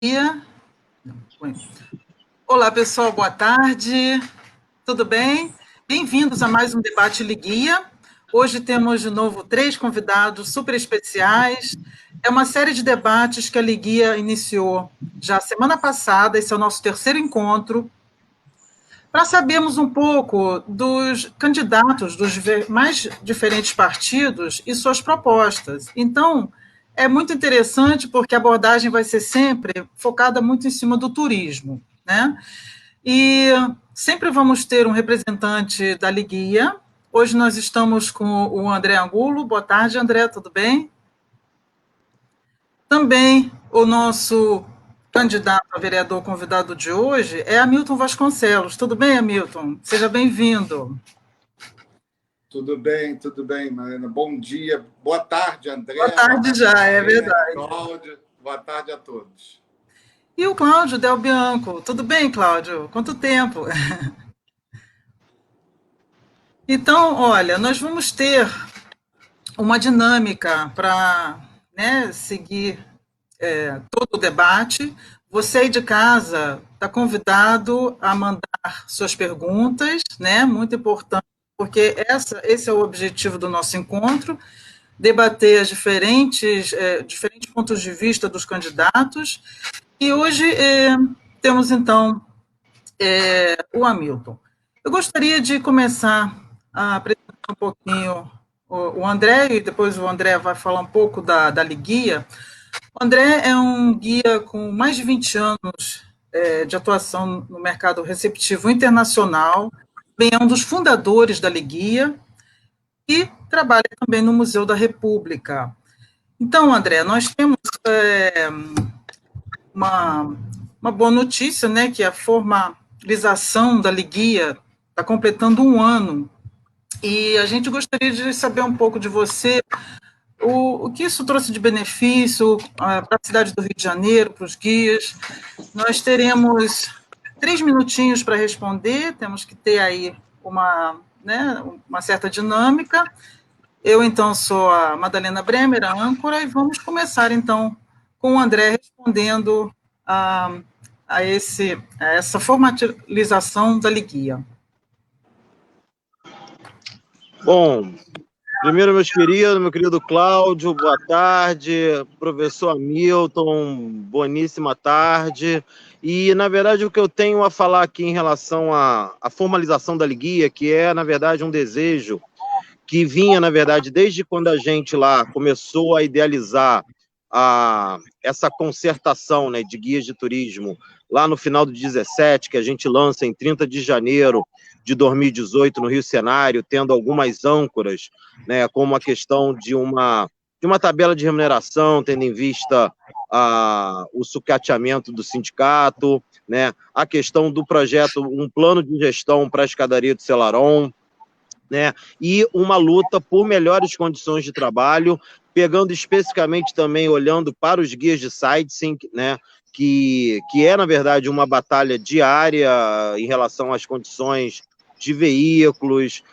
dia. Olá, pessoal, boa tarde. Tudo bem? Bem-vindos a mais um debate Liguia. Hoje temos de novo 3 convidados super especiais. É uma série de debates que a Liguia iniciou já semana passada, esse é o nosso terceiro encontro, para sabermos um pouco dos candidatos dos mais diferentes partidos e suas propostas. Então, é muito interessante porque a abordagem vai ser sempre focada muito em cima do turismo, né? E sempre vamos ter um representante da Liguia. Hoje nós estamos com o André Angulo. Boa tarde, André, tudo bem? Também o nosso candidato a vereador convidado de hoje é Hamilton Vasconcelos. Tudo bem, Hamilton? Seja bem-vindo. Tudo bem, Marina. Bom dia, boa tarde, André. Boa tarde já, é verdade. Cláudio, boa tarde a todos. E o Cláudio Del Bianco. Tudo bem, Cláudio? Quanto tempo? Então, olha, nós vamos ter uma dinâmica para, né, seguir todo o debate. Você aí de casa está convidado a mandar suas perguntas, né? Muito importante, porque esse é o objetivo do nosso encontro, debater as diferentes pontos de vista dos candidatos. E hoje temos, então, o Hamilton. Eu gostaria de começar a apresentar um pouquinho o André, e depois o André vai falar um pouco da Liguia. O André é um guia com mais de 20 anos de atuação no mercado receptivo internacional, bem, é um dos fundadores da Liguia e trabalha também no Museu da República. Então, André, nós temos uma boa notícia, né, que a formalização da Liguia está completando um ano, e a gente gostaria de saber um pouco de você, o que isso trouxe de benefício para a cidade do Rio de Janeiro, para os guias. Nós teremos 3 minutinhos para responder, temos que ter aí uma certa dinâmica. Eu, então, sou a Madalena Bremer, a âncora, e vamos começar, então, com o André respondendo a essa formalização da Liguia. Bom, primeiro, meu querido Cláudio, boa tarde, professor Hamilton, boníssima tarde, e, na verdade, o que eu tenho a falar aqui em relação à formalização da Liguia, que é, na verdade, um desejo que vinha, na verdade, desde quando a gente lá começou a idealizar essa concertação, né, de guias de turismo, lá no final do 17, que a gente lança em 30 de janeiro de 2018 no Rio Cenário, tendo algumas âncoras, né, como a questão de uma tabela de remuneração, tendo em vista o sucateamento do sindicato, né, a questão do projeto, um plano de gestão para a escadaria do Selarón, né, e uma luta por melhores condições de trabalho, pegando especificamente também, olhando para os guias de sightseeing, né, que é, na verdade, uma batalha diária em relação às condições de veículos,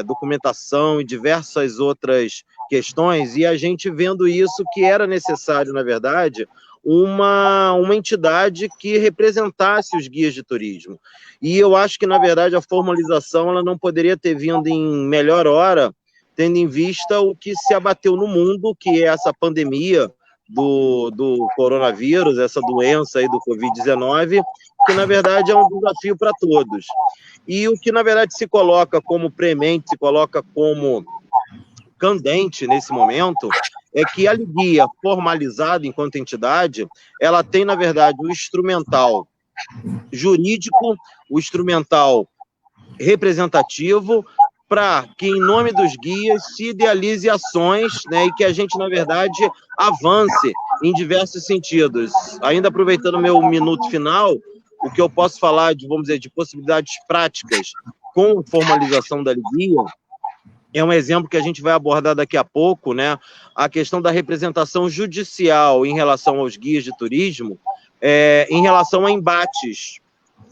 documentação e diversas outras questões, e a gente vendo isso que era necessário, na verdade, uma entidade que representasse os guias de turismo. E eu acho que, na verdade, a formalização ela não poderia ter vindo em melhor hora, tendo em vista o que se abateu no mundo, que é essa pandemia do coronavírus, essa doença aí do Covid-19, que, na verdade, é um desafio para todos. E o que, na verdade, se coloca como premente, se coloca como candente nesse momento, é que a Liguia, formalizada enquanto entidade, ela tem, na verdade, o instrumental jurídico, o instrumental representativo, para que, em nome dos guias, se idealize ações, né, e que a gente, na verdade, avance em diversos sentidos. Ainda aproveitando o meu minuto final, o que eu posso falar de, vamos dizer, de possibilidades práticas com a formalização da Liguia, é um exemplo que a gente vai abordar daqui a pouco, né? A questão da representação judicial em relação aos guias de turismo, em relação a embates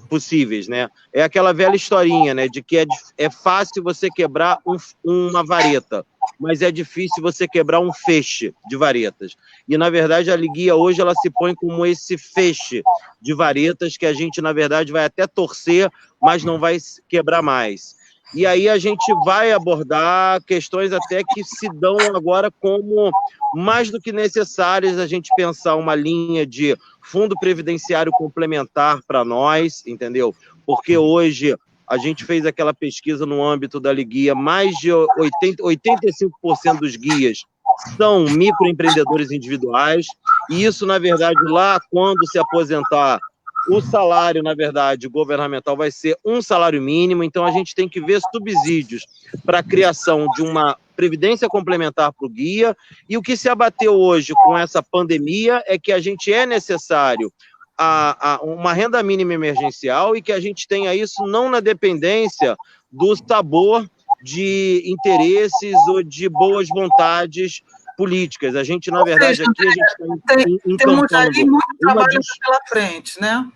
possíveis, né? É aquela velha historinha, né? De que é fácil você quebrar uma vareta, mas é difícil você quebrar um feixe de varetas. E, na verdade, a Liguia hoje ela se põe como esse feixe de varetas que a gente, na verdade, vai até torcer, mas não vai quebrar mais. E aí a gente vai abordar questões até que se dão agora como mais do que necessárias a gente pensar uma linha de fundo previdenciário complementar para nós, entendeu? Porque hoje a gente fez aquela pesquisa no âmbito da Liguia, mais de 85% dos guias são microempreendedores individuais, e isso, na verdade, lá quando se aposentar, o salário, na verdade, governamental vai ser um salário mínimo, então a gente tem que ver subsídios para a criação de uma previdência complementar para o guia, e o que se abateu hoje com essa pandemia é que a gente é necessário uma renda mínima emergencial e que a gente tenha isso não na dependência do sabor de interesses ou de boas vontades políticas. A gente, na verdade, seja, aqui a gente está temos aí muito trabalho uma pela frente, né?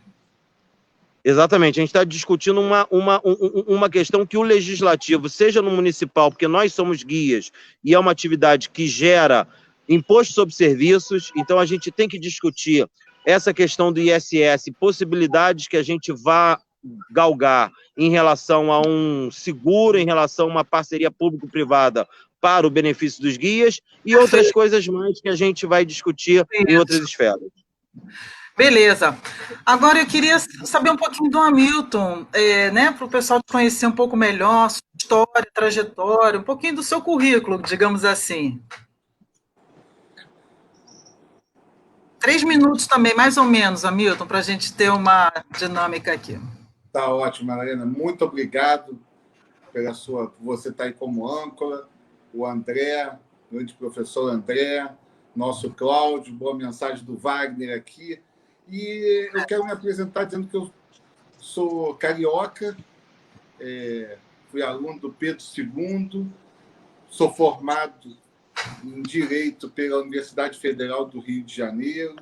Exatamente, a gente está discutindo uma questão que o legislativo, seja no municipal, porque nós somos guias e é uma atividade que gera imposto sobre serviços, então a gente tem que discutir essa questão do ISS, possibilidades que a gente vá galgar em relação a um seguro, em relação a uma parceria público-privada para o benefício dos guias e outras coisas mais que a gente vai discutir em outras esferas. Beleza. Agora eu queria saber um pouquinho do Hamilton, né, para o pessoal te conhecer um pouco melhor, sua história, trajetória, um pouquinho do seu currículo, digamos assim. 3 minutos também, mais ou menos, Hamilton, para a gente ter uma dinâmica aqui. Tá ótimo, Helena. Muito obrigado por você estar aí como âncora, o André, o grande professor André, nosso Cláudio, boa mensagem do Wagner aqui. E eu quero me apresentar dizendo que eu sou carioca, fui aluno do Pedro II, sou formado em Direito pela Universidade Federal do Rio de Janeiro,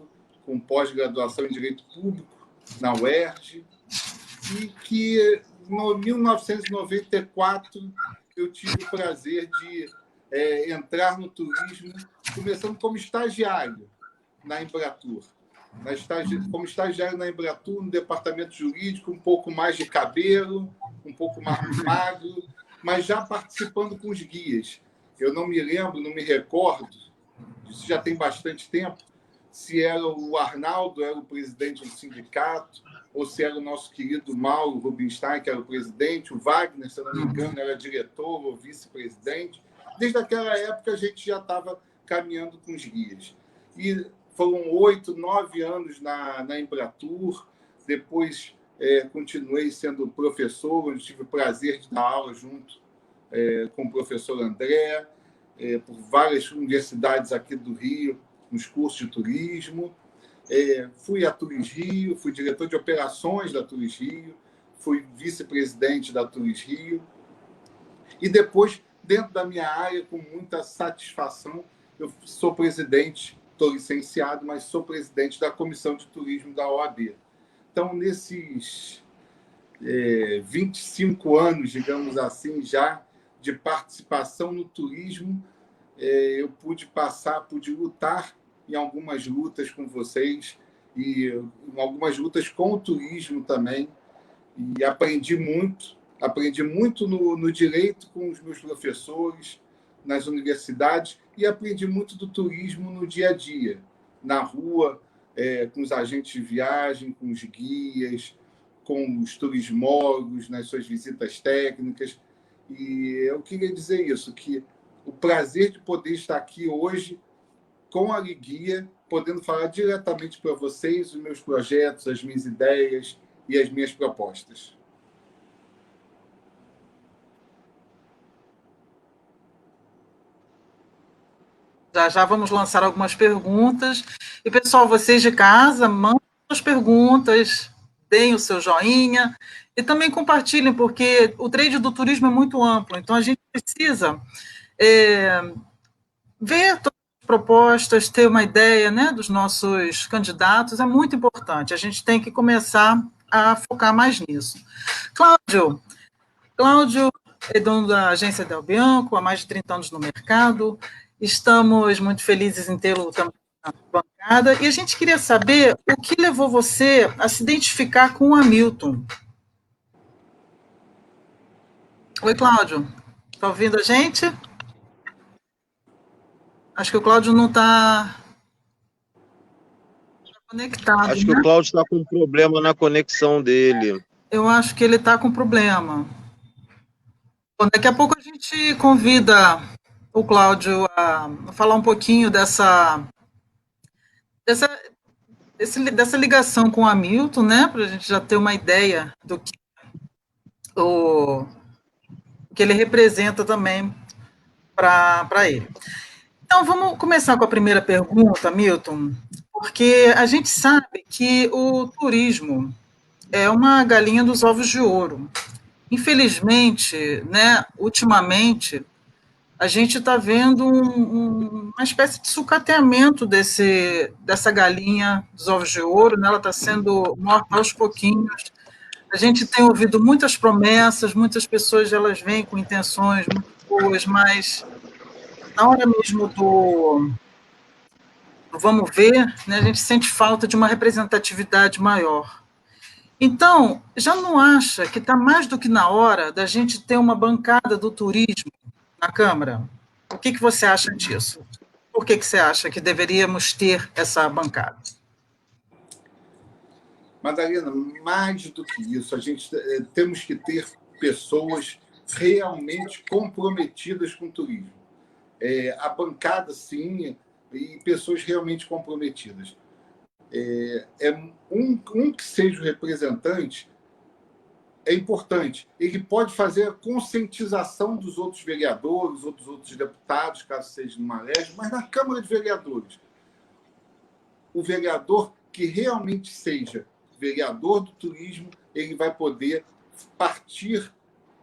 com pós-graduação em Direito Público na UERJ, e que, em 1994, eu tive o prazer de entrar no turismo, começando como estagiário na Embratur. Como estagiário na Embratur, no departamento jurídico, um pouco mais de cabelo, um pouco mais magro, mas já participando com os guias. Eu não me lembro, não me recordo, isso já tem bastante tempo, se era o Arnaldo, era o presidente do sindicato, ou se era o nosso querido Mauro Rubinstein, que era o presidente, o Wagner, se eu não me engano, era diretor ou vice-presidente. Desde aquela época, a gente já estava caminhando com os guias. E foram 8, 9 anos na Embratur, depois continuei sendo professor, onde tive o prazer de dar aula junto com o professor André, por várias universidades aqui do Rio, nos cursos de turismo. Fui a Turis Rio, fui diretor de operações da Turis Rio, fui vice-presidente da Turis Rio. E depois, dentro da minha área, com muita satisfação, eu sou presidente, estou licenciado, mas sou presidente da Comissão de Turismo da OAB. Então, nesses 25 anos, digamos assim, já de participação no turismo, eu pude lutar em algumas lutas com vocês e em algumas lutas com o turismo também, e aprendi muito no direito com os meus professores, nas universidades, e aprendi muito do turismo no dia a dia, na rua, com os agentes de viagem, com os guias, com os turismólogos, nas suas visitas técnicas. E eu queria dizer isso, que o prazer de poder estar aqui hoje com a Liguia, podendo falar diretamente para vocês os meus projetos, as minhas ideias e as minhas propostas. Já vamos lançar algumas perguntas. E, pessoal, vocês de casa, mandem suas perguntas, deem o seu joinha e também compartilhem, porque o trade do turismo é muito amplo, então a gente precisa ver todas as propostas, ter uma ideia, né, dos nossos candidatos, é muito importante. A gente tem que começar a focar mais nisso. Cláudio, é dono da agência Del Bianco, há mais de 30 anos no mercado. Estamos muito felizes em tê-lo também na bancada. E a gente queria saber o que levou você a se identificar com o Hamilton. Oi, Cláudio. Está ouvindo a gente? Acho que o Cláudio não está conectado, Acho que né? o Cláudio está com um problema na conexão dele. Eu acho que ele está com problema. Bom, daqui a pouco a gente convida o Cláudio a falar um pouquinho dessa, dessa ligação com o Hamilton, né? Para a gente já ter uma ideia do que, o que ele representa também para ele. Então, vamos começar com a primeira pergunta, Milton, porque a gente sabe que o turismo é uma galinha dos ovos de ouro. Infelizmente, né, ultimamente, a gente está vendo uma espécie de sucateamento dessa galinha dos ovos de ouro, né? Ela está sendo morta aos pouquinhos. A gente tem ouvido muitas promessas, muitas pessoas elas vêm com intenções muito boas, mas na hora mesmo do vamos ver, né, a gente sente falta de uma representatividade maior. Então, já não acha que está mais do que na hora da gente ter uma bancada do turismo na Câmara? O que você acha disso? Por que você acha que deveríamos ter essa bancada? Madalena, mais do que isso, a gente temos que ter pessoas realmente comprometidas com o turismo. A bancada, sim, e pessoas realmente comprometidas. Um que seja o representante é importante. Ele pode fazer a conscientização dos outros vereadores, dos outros deputados, caso seja numa LERJ, mas na Câmara de Vereadores, o vereador que realmente seja vereador do turismo, ele vai poder partir,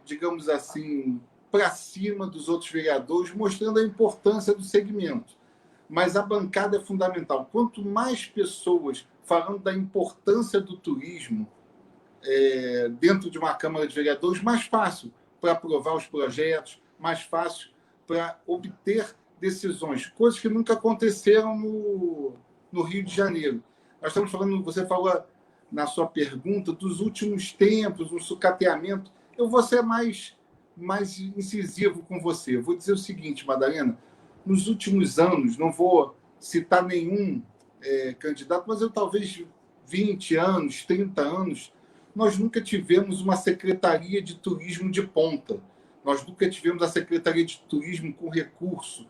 digamos assim, para cima dos outros vereadores, mostrando a importância do segmento. Mas a bancada é fundamental. Quanto mais pessoas falando da importância do turismo dentro de uma Câmara de Vereadores, mais fácil para aprovar os projetos, mais fácil para obter decisões, coisas que nunca aconteceram no Rio de Janeiro. Nós estamos falando, você falou na sua pergunta, dos últimos tempos, um sucateamento. Eu vou ser mais incisivo com você. Eu vou dizer o seguinte, Madalena, nos últimos anos, não vou citar nenhum candidato, mas eu talvez 20 anos, 30 anos, nós nunca tivemos uma secretaria de turismo de ponta. Nós nunca tivemos a secretaria de turismo com recurso.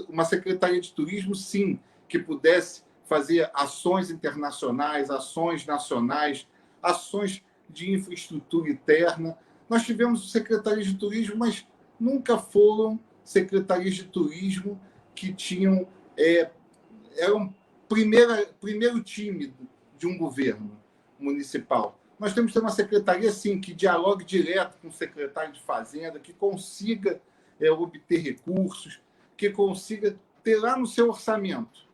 Uma secretaria de turismo, sim, que pudesse fazer ações internacionais, ações nacionais, ações de infraestrutura interna. Nós tivemos secretarias de turismo, mas nunca foram secretarias de turismo que tinham eram primeiro time de um governo municipal. Nós temos que ter uma secretaria, sim, que dialogue direto com o secretário de Fazenda, que consiga obter recursos, que consiga ter lá no seu orçamento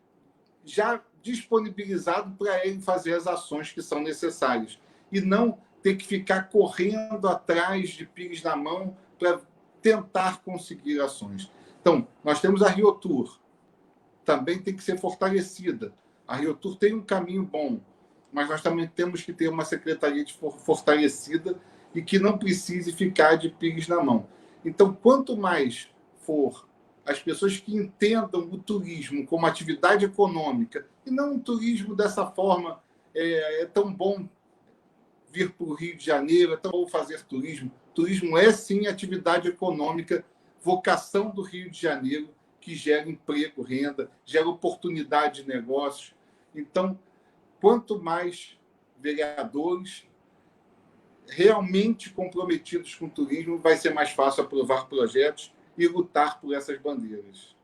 já disponibilizado para ele fazer as ações que são necessárias. E não ter que ficar correndo atrás de pires na mão para tentar conseguir ações. Então, nós temos a Rio Tour, também tem que ser fortalecida. A Rio Tour tem um caminho bom, mas nós também temos que ter uma secretaria fortalecida e que não precise ficar de pires na mão. Então, quanto mais for as pessoas que entendam o turismo como atividade econômica, e não um turismo dessa forma, é tão bom vir para o Rio de Janeiro, é tão bom fazer turismo. Turismo é, sim, atividade econômica, vocação do Rio de Janeiro, que gera emprego, renda, gera oportunidade de negócios. Então, quanto mais vereadores realmente comprometidos com o turismo, vai ser mais fácil aprovar projetos e lutar por essas bandeiras.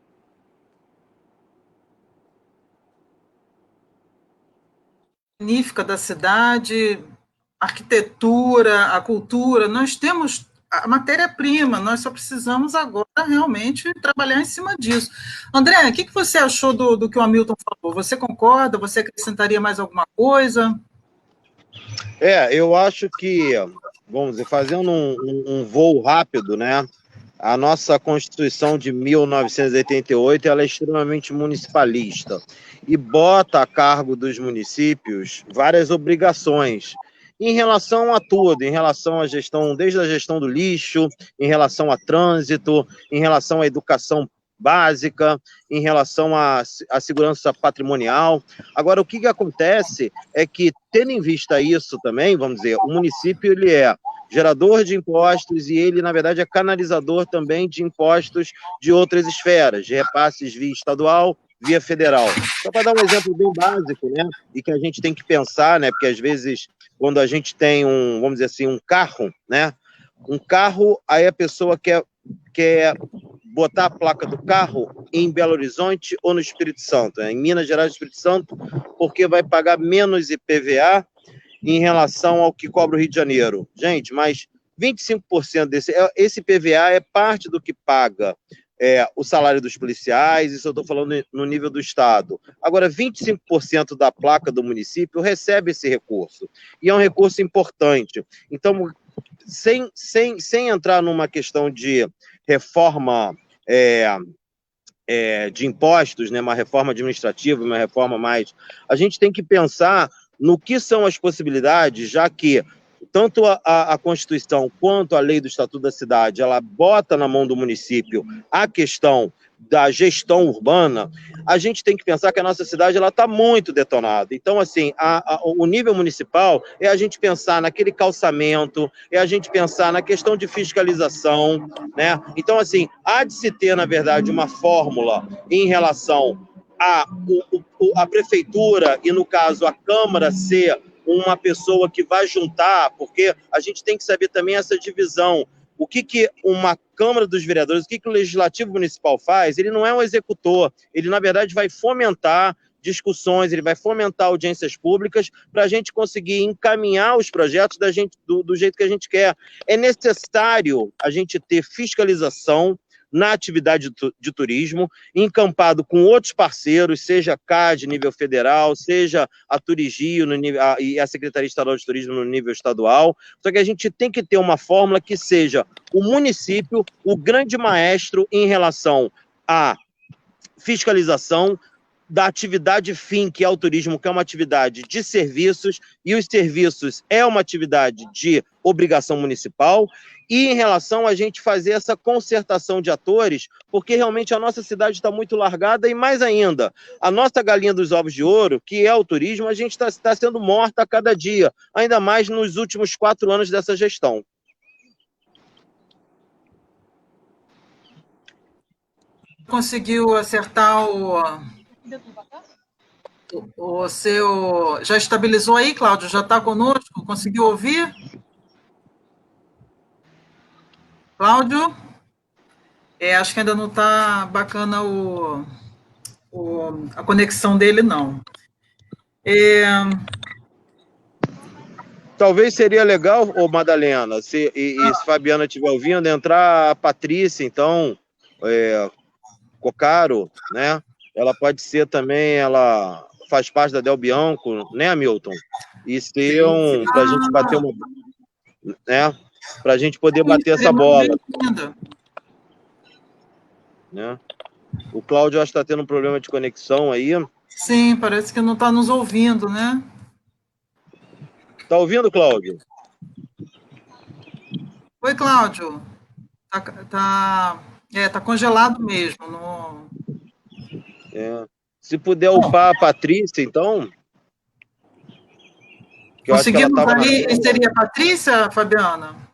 Magnífica da cidade, arquitetura, a cultura, nós temos a matéria-prima, nós só precisamos agora realmente trabalhar em cima disso. André, o que você achou do que o Hamilton falou? Você concorda? Você acrescentaria mais alguma coisa? Eu acho que vamos dizer, fazendo um voo rápido, né? A nossa Constituição de 1988 ela é extremamente municipalista e bota a cargo dos municípios várias obrigações em relação a tudo, em relação à gestão, desde a gestão do lixo, em relação a trânsito, em relação à educação básica, em relação à segurança patrimonial. Agora, o que acontece é que, tendo em vista isso também, vamos dizer, o município ele é gerador de impostos e ele, na verdade, é canalizador também de impostos de outras esferas, de repasses via estadual, via federal. Só para dar um exemplo bem básico, né, e que a gente tem que pensar, né, porque às vezes, quando a gente tem vamos dizer assim, um carro, né, aí a pessoa quer botar a placa do carro em Belo Horizonte ou no Espírito Santo, né, em Minas Gerais e Espírito Santo, porque vai pagar menos IPVA em relação ao que cobra o Rio de Janeiro. Gente, mas 25% esse PVA é parte do que paga o salário dos policiais, isso eu estou falando no nível do Estado. Agora, 25% da placa do município recebe esse recurso, e é um recurso importante. Então, sem entrar numa questão de reforma de impostos, né, uma reforma administrativa, uma reforma mais... A gente tem que pensar no que são as possibilidades, já que tanto a Constituição quanto a lei do Estatuto da Cidade, ela bota na mão do município a questão da gestão urbana. A gente tem que pensar que a nossa cidade está muito detonada. Então, assim, o nível municipal é a gente pensar naquele calçamento, é a gente pensar na questão de fiscalização, né? Então, assim, há de se ter, na verdade, uma fórmula em relação a prefeitura e, no caso, a Câmara ser uma pessoa que vai juntar, porque a gente tem que saber também essa divisão. O que uma Câmara dos Vereadores, o que o Legislativo Municipal faz? Ele não é um executor, ele, na verdade, vai fomentar discussões, ele vai fomentar audiências públicas para a gente conseguir encaminhar os projetos do jeito que a gente quer. É necessário a gente ter fiscalização na atividade de turismo, encampado com outros parceiros, seja a CAD, nível federal, seja a Turigio e a Secretaria Estadual de Turismo no nível estadual. Só que a gente tem que ter uma fórmula que seja o município o grande maestro em relação à fiscalização da atividade fim, que é o turismo, que é uma atividade de serviços, e os serviços é uma atividade de obrigação municipal, e em relação a gente fazer essa concertação de atores, porque realmente a nossa cidade está muito largada, e mais ainda, a nossa galinha dos ovos de ouro, que é o turismo, a gente está sendo morta a cada dia, ainda mais nos últimos 4 anos dessa gestão. Conseguiu acertar o seu... Já estabilizou aí, Cláudio? Já está conosco? Conseguiu ouvir? Cláudio? Acho que ainda não está bacana a conexão dele, não. Talvez seria legal, Madalena, se Fabiana estiver ouvindo, entrar a Patrícia, então, Cocaro, né? Ela pode ser também, ela faz parte da Del Bianco, né, Hamilton? E ser para a gente bater uma... né? Para a gente poder bater essa bola. Né? O Cláudio acho que está tendo um problema de conexão aí. Sim, parece que não está nos ouvindo, né? Está ouvindo, Cláudio? Oi, Cláudio. Tá congelado mesmo. Se puder upar a Patrícia, então... Conseguimos aí, seria a Patrícia, Fabiana?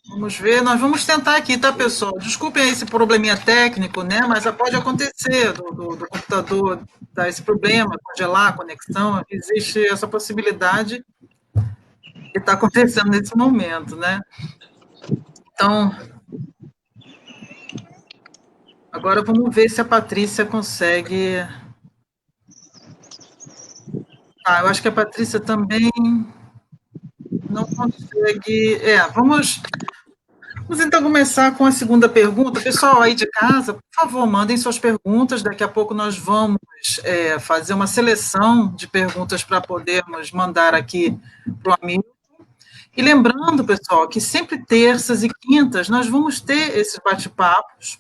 Vamos ver, nós vamos tentar aqui, tá, pessoal? Desculpem esse probleminha técnico, né? Mas pode acontecer do computador dar esse problema, congelar a conexão, existe essa possibilidade que está acontecendo nesse momento, né? Então, agora vamos ver se a Patrícia consegue... eu acho que a Patrícia também não consegue... Vamos então começar com a segunda pergunta. Pessoal aí de casa, por favor, mandem suas perguntas. Daqui a pouco nós vamos fazer uma seleção de perguntas para podermos mandar aqui para o amigo. E lembrando, pessoal, que sempre terças e quintas nós vamos ter esses bate-papos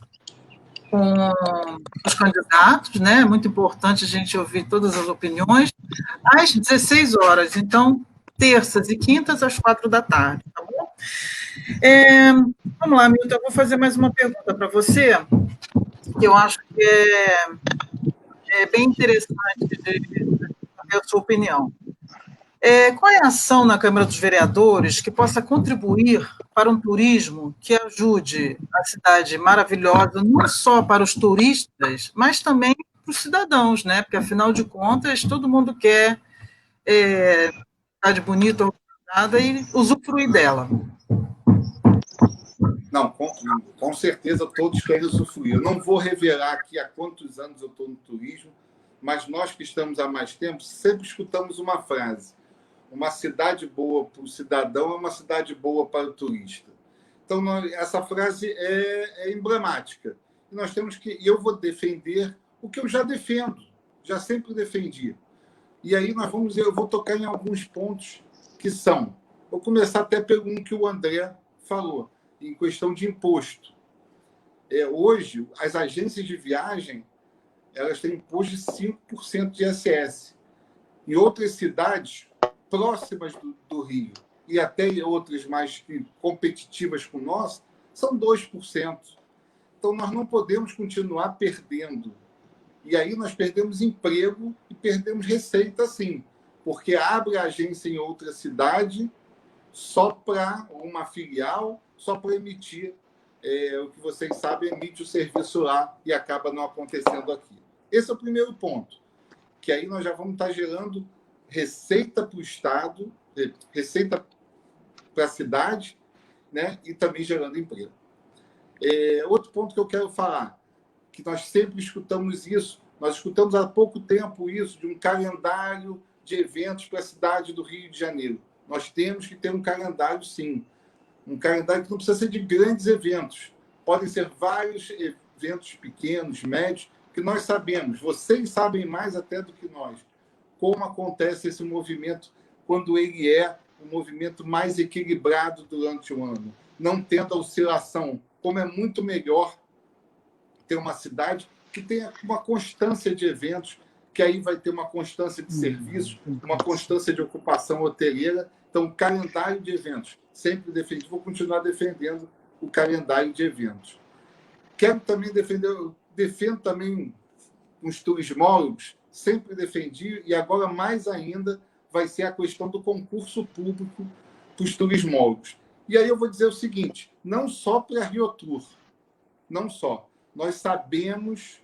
com os candidatos, né? É muito importante a gente ouvir todas as opiniões, às 16 horas. Então, terças e quintas, às 4 da tarde, tá bom? Vamos lá, Milton, eu vou fazer mais uma pergunta para você, que eu acho que é bem interessante de saber a sua opinião. Qual é a ação na Câmara dos Vereadores que possa contribuir para um turismo que ajude a cidade maravilhosa, não só para os turistas, mas também para os cidadãos, né? Porque, afinal de contas, todo mundo quer cidade bonita, organizada e usufruir dela. Não, com certeza todos querem usufruir. Eu não vou revelar aqui há quantos anos eu estou no turismo, mas nós que estamos há mais tempo sempre escutamos uma frase: uma cidade boa para o cidadão é uma cidade boa para o turista. Então, essa frase é emblemática. E nós temos que... Eu vou defender o que eu já defendo, já sempre defendi. E aí eu vou tocar em alguns pontos que são... Vou começar até pelo um que o André falou, em questão de imposto. Hoje, as agências de viagem elas têm imposto de 5% de ISS. Em outras cidades próximas do Rio, e até outras mais competitivas com nós, são 2%. Então, nós não podemos continuar perdendo. E aí nós perdemos emprego e perdemos receita, sim, porque abre a agência em outra cidade só para uma filial, só para emitir o que vocês sabem, emite o serviço lá e acaba não acontecendo aqui. Esse é o primeiro ponto, que aí nós já vamos estar gerando receita para o Estado, receita para a cidade, né? E também gerando emprego. Outro ponto que eu quero falar, que nós sempre escutamos isso, nós escutamos há pouco tempo isso, de um calendário de eventos para a cidade do Rio de Janeiro. Nós temos que ter um calendário, sim. Um calendário que não precisa ser de grandes eventos. Podem ser vários eventos pequenos, médios, que nós sabemos, vocês sabem mais até do que nós, como acontece esse movimento quando ele é um movimento mais equilibrado durante o ano, não tendo a oscilação, como é muito melhor ter uma cidade que tenha uma constância de eventos, que aí vai ter uma constância de serviços, uma constância de ocupação hoteleira. Então, calendário de eventos, sempre defendi, vou continuar defendendo o calendário de eventos. Quero também defendo também os turismólogos, sempre defendi, e agora mais ainda vai ser a questão do concurso público para os turismólogos. E aí eu vou dizer o seguinte, não só para a Rio Tour, não só. Nós sabemos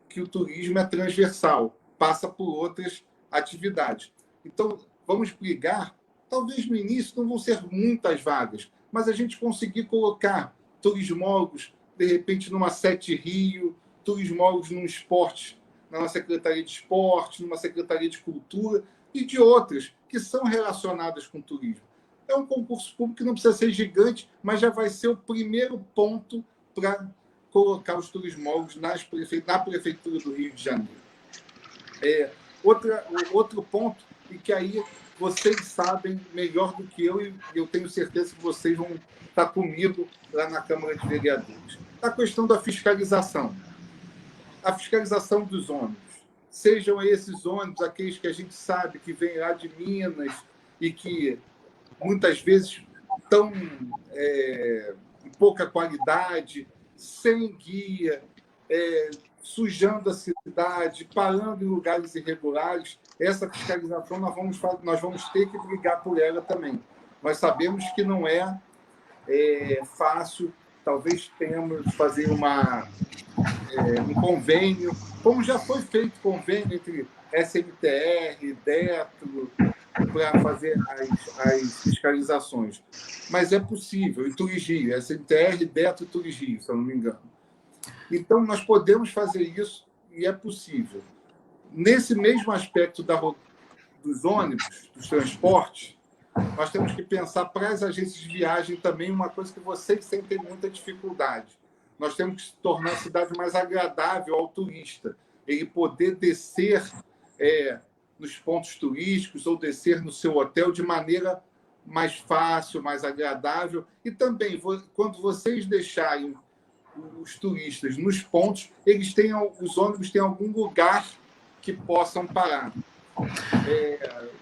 que o turismo é transversal, passa por outras atividades. Então, vamos brigar, talvez no início não vão ser muitas vagas, mas a gente conseguir colocar turismólogos, de repente, numa Sete Rio, turismólogos num esporte, numa Secretaria de Esporte, numa Secretaria de Cultura e de outras que são relacionadas com turismo. É um concurso público que não precisa ser gigante, mas já vai ser o primeiro ponto para colocar os turismólogos na Prefeitura do Rio de Janeiro. Outro ponto, e que aí vocês sabem melhor do que eu, e eu tenho certeza que vocês vão estar comigo lá na Câmara de Vereadores. A questão da fiscalização. A fiscalização dos ônibus. Sejam esses ônibus aqueles que a gente sabe que vêm lá de Minas e que muitas vezes estão em pouca qualidade, sem guia, sujando a cidade, parando em lugares irregulares. Essa fiscalização nós vamos ter que brigar por ela também. Nós sabemos que não é fácil, talvez tenhamos que fazer um convênio, como já foi feito convênio entre SMTR, DETRO, para fazer as fiscalizações. Mas é possível, e Turigio, SMTR, DETRO e Turigio, se eu não me engano. Então, nós podemos fazer isso e é possível. Nesse mesmo aspecto dos ônibus, dos transportes, nós temos que pensar para as agências de viagem também uma coisa que vocês sempre têm muita dificuldade. Nós temos que tornar a cidade mais agradável ao turista. Ele poder descer nos pontos turísticos ou descer no seu hotel de maneira mais fácil, mais agradável. E também, quando vocês deixarem os turistas nos pontos, os ônibus têm algum lugar que possam parar.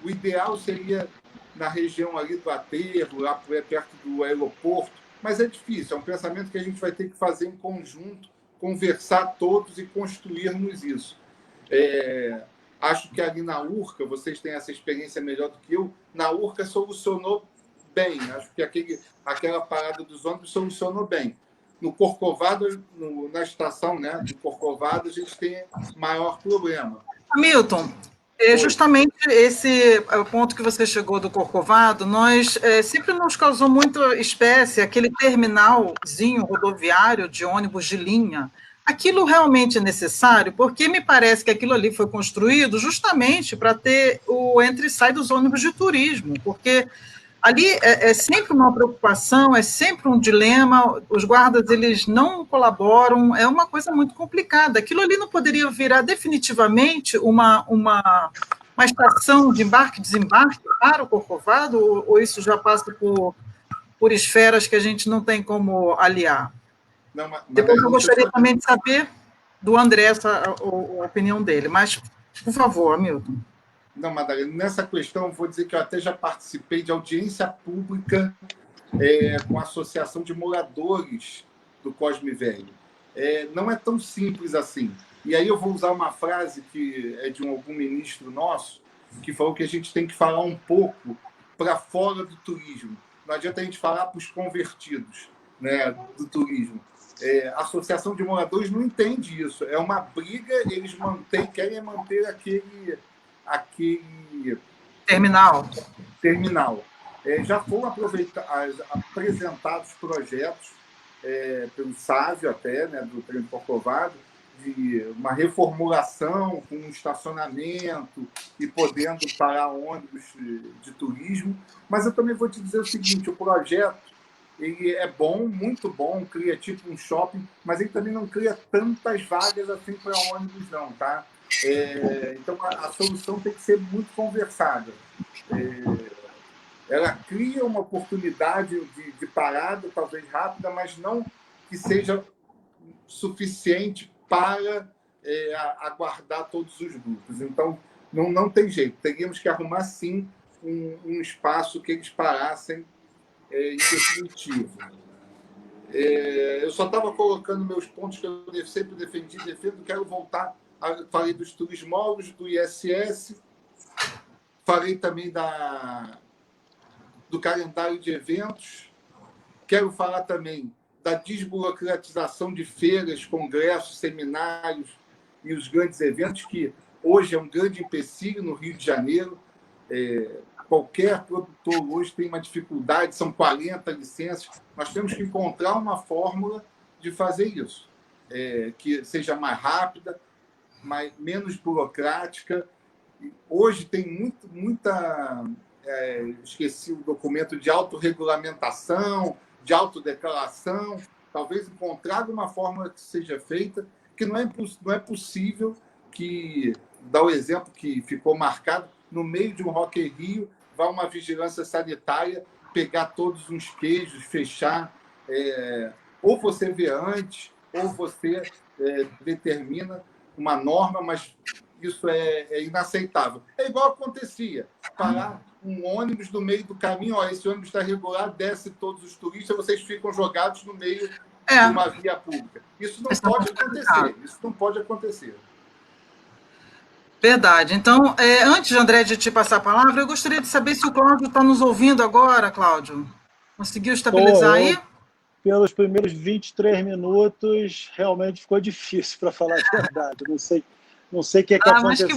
O ideal seria na região ali do Aterro, lá perto do aeroporto, mas é difícil, é um pensamento que a gente vai ter que fazer em conjunto, conversar todos e construirmos isso. Acho que ali na Urca, vocês têm essa experiência melhor do que eu, na Urca solucionou bem, acho que aquela parada dos ônibus solucionou bem. No Corcovado, na estação, né, do Corcovado, a gente tem maior problema. Hamilton, justamente esse ponto que você chegou do Corcovado, sempre nos causou muita espécie, aquele terminalzinho rodoviário de ônibus de linha. Aquilo realmente é necessário? Porque me parece que aquilo ali foi construído justamente para ter o entra e sai dos ônibus de turismo, porque ali é sempre uma preocupação, é sempre um dilema, os guardas eles não colaboram, é uma coisa muito complicada. Aquilo ali não poderia virar definitivamente uma estação de embarque e desembarque para o Corcovado, ou isso já passa por esferas que a gente não tem como aliar? Não, depois eu gostaria também de saber do André a opinião dele, mas, por favor, Hamilton. Não, Madalena, nessa questão, eu vou dizer que eu até já participei de audiência pública com a Associação de Moradores do Cosme Velho. Não é tão simples assim. E aí eu vou usar uma frase que é de algum ministro nosso, que falou que a gente tem que falar um pouco para fora do turismo. Não adianta a gente falar para os convertidos, né, do turismo. A Associação de Moradores não entende isso. É uma briga, eles querem manter aquele terminal. Já foram apresentados projetos pelo Sávio até, né, do Trem Corcovado, de uma reformulação com um estacionamento e podendo parar ônibus de turismo. Mas eu também vou te dizer o seguinte, o projeto ele é bom, muito bom, cria tipo um shopping, mas ele também não cria tantas vagas assim para ônibus não, tá? Então a solução tem que ser muito conversada. Ela cria uma oportunidade de parada, talvez rápida, mas não que seja suficiente para aguardar todos os grupos. Então não tem jeito, teríamos que arrumar sim um espaço que eles parassem em definitivo. Eu só estava colocando meus pontos que eu sempre defendo, quero voltar. Falei dos turismólogos, do ISS, falei também do calendário de eventos, quero falar também da desburocratização de feiras, congressos, seminários e os grandes eventos, que hoje é um grande empecilho no Rio de Janeiro. Qualquer produtor hoje tem uma dificuldade, são 40 licenças. Nós temos que encontrar uma fórmula de fazer isso, que seja mais rápida, menos burocrática. Hoje tem muita... esqueci o documento de autorregulamentação, de autodeclaração. Talvez encontrar uma fórmula que seja feita, que não é possível que, dá o exemplo que ficou marcado, no meio de um Rock in Rio, vai uma vigilância sanitária pegar todos uns queijos, fechar. Ou você vê antes, ou você determina uma norma, mas isso é inaceitável. É igual acontecia, parar um ônibus no meio do caminho, esse ônibus está regular, desce todos os turistas, vocês ficam jogados no meio de uma via pública. Isso não pode acontecer. Isso não pode acontecer. Verdade. Então, antes, André, de te passar a palavra, eu gostaria de saber se o Cláudio está nos ouvindo agora, Cláudio. Conseguiu estabilizar aí? Pelos primeiros 23 minutos, realmente ficou difícil, para falar a verdade. Não sei o que aconteceu,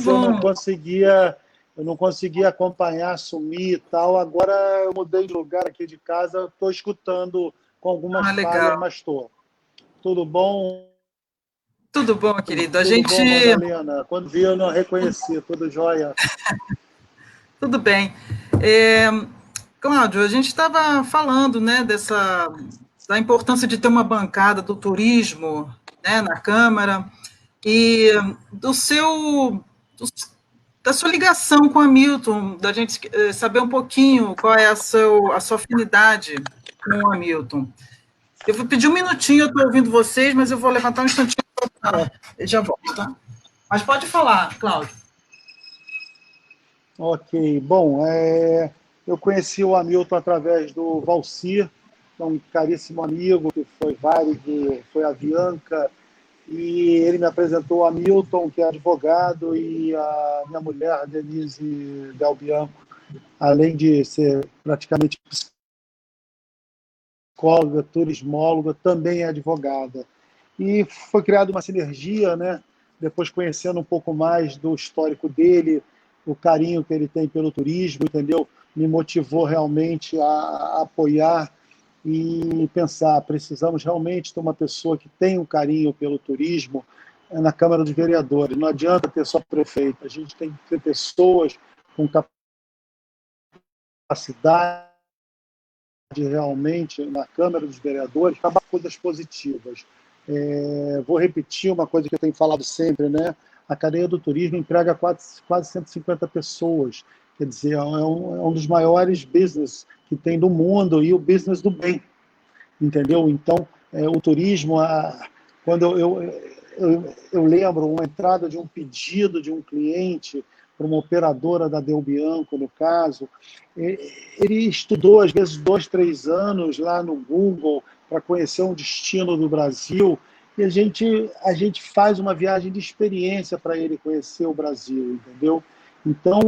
eu não conseguia acompanhar, sumir e tal. Agora eu mudei de lugar aqui de casa, estou escutando com algumas falhas, mas estou. Tudo bom? Tudo bom, querido. Tudo bom, Madalena? Quando vi, eu não reconheci. Tudo jóia. Tudo bem. Cláudio, a gente estava falando, né, da importância de ter uma bancada do turismo, né, na Câmara, e do da sua ligação com o Hamilton, da gente saber um pouquinho qual é a sua afinidade com o Hamilton. Eu vou pedir um minutinho, eu estou ouvindo vocês, mas eu vou levantar um instantinho e já volto, tá? Mas pode falar, Cláudio. Ok, bom, eu conheci o Hamilton através do Valcir, um caríssimo amigo, que foi Varig, foi a Bianca, e ele me apresentou o Hamilton, que é advogado, e a minha mulher, Denise Del Bianco, além de ser praticamente psicóloga, turismóloga, também é advogada. E foi criada uma sinergia, né? Depois conhecendo um pouco mais do histórico dele, o carinho que ele tem pelo turismo, entendeu? Me motivou realmente a apoiar e pensar, precisamos realmente ter uma pessoa que tenha um carinho pelo turismo na Câmara dos Vereadores. Não adianta ter só prefeito, a gente tem que ter pessoas com capacidade realmente na Câmara dos Vereadores para coisas positivas. Vou repetir uma coisa que eu tenho falado sempre, né? A cadeia do turismo emprega quase 150 pessoas. Quer dizer, é um dos maiores business que tem do mundo e o business do bem, entendeu? Então, o turismo, quando eu lembro uma entrada de um pedido de um cliente para uma operadora da Del Bianco, no caso, ele estudou, às vezes, 2, 3 anos lá no Google para conhecer um destino do Brasil, e a gente faz uma viagem de experiência para ele conhecer o Brasil, entendeu? Então,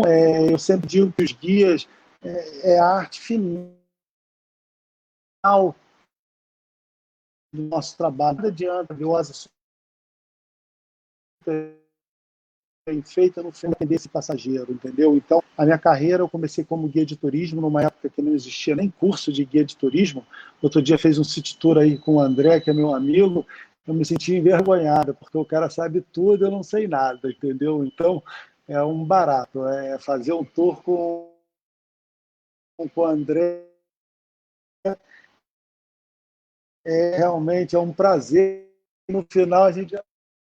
eu sempre digo que os guias é a arte final do nosso trabalho. Não adianta, bem feita no final desse passageiro, entendeu? Então, a minha carreira, eu comecei como guia de turismo numa época que não existia nem curso de guia de turismo. Outro dia fez um city tour aí com o André, que é meu amigo, eu me senti envergonhada, porque o cara sabe tudo, eu não sei nada, entendeu? Então, é um barato, fazer um tour com o André realmente um prazer. No final, a gente...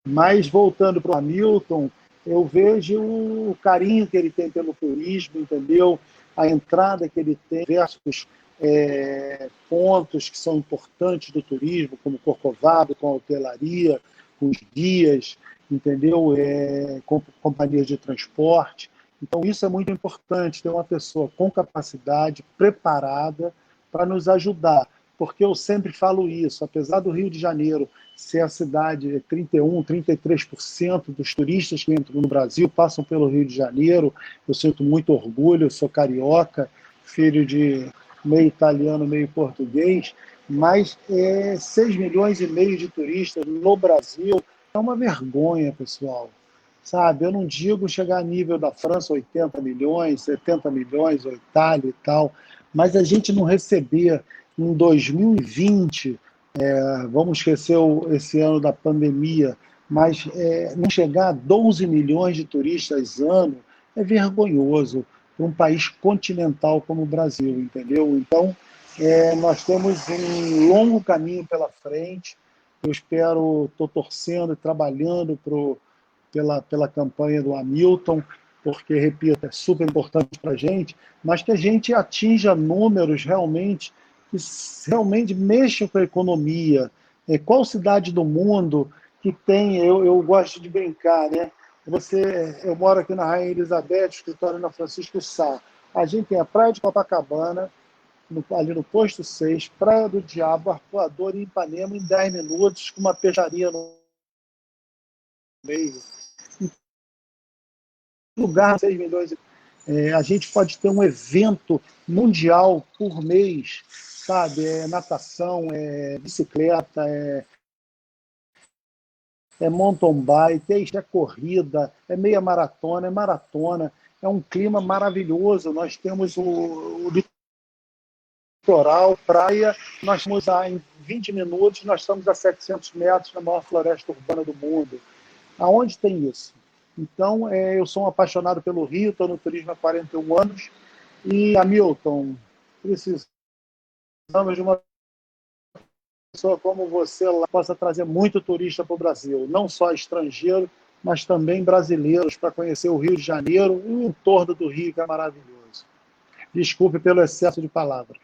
Mas, voltando para o Hamilton, eu vejo o carinho que ele tem pelo turismo, entendeu? A entrada que ele tem, diversos pontos que são importantes do turismo, como Corcovado, com a hotelaria, com os guias, entendeu? Com companhias de transporte. Então, isso é muito importante, ter uma pessoa com capacidade, preparada, para nos ajudar. Porque eu sempre falo isso, apesar do Rio de Janeiro ser a cidade, 31%, 33% dos turistas que entram no Brasil passam pelo Rio de Janeiro. Eu sinto muito orgulho, eu sou carioca, filho de meio italiano, meio português, mas 6,5 milhões de turistas no Brasil é uma vergonha, pessoal. Sabe, eu não digo chegar a nível da França, 80 milhões, 70 milhões, ou Itália e tal, mas a gente não receber em 2020, vamos esquecer esse ano da pandemia, mas não chegar a 12 milhões de turistas ano é vergonhoso para um país continental como o Brasil, entendeu? Então, nós temos um longo caminho pela frente. Eu espero, estou torcendo e trabalhando pela campanha do Hamilton, porque, repito, é super importante para a gente, mas que a gente atinja números realmente que realmente mexam com a economia. Qual cidade do mundo que tem, eu gosto de brincar, né? Eu moro aqui na Rainha Elizabeth, escritório na Francisco Sá. A gente tem a Praia de Copacabana, ali no posto 6, Praia do Diabo, Arpoador e Ipanema em 10 minutos, com uma peixaria no meio. Lugar 6 milhões. A gente pode ter um evento mundial por mês, sabe? Natação, bicicleta, mountain bike, corrida, meia maratona, maratona. É um clima maravilhoso. Nós temos o litoral, praia, nós estamos em 20 minutos, nós estamos a 700 metros na maior floresta urbana do mundo. Aonde tem isso? Então, eu sou um apaixonado pelo Rio, estou no turismo há 41 anos. E, Hamilton, precisamos de uma pessoa como você lá possa trazer muito turista para o Brasil, não só estrangeiro, mas também brasileiros, para conhecer o Rio de Janeiro e o entorno do Rio, que é maravilhoso. Desculpe pelo excesso de palavras.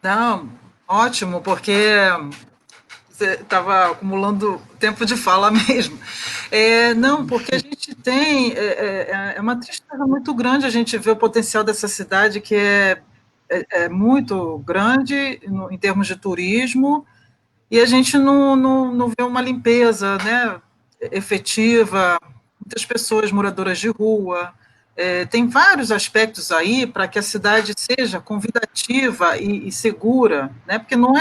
Não, ótimo, porque você estava acumulando tempo de fala mesmo. Não, porque a gente tem... É uma tristeza muito grande a gente ver o potencial dessa cidade, que é muito grande em termos de turismo, e a gente não vê uma limpeza, né, efetiva, muitas pessoas moradoras de rua. Tem vários aspectos aí para que a cidade seja convidativa e segura, né, porque não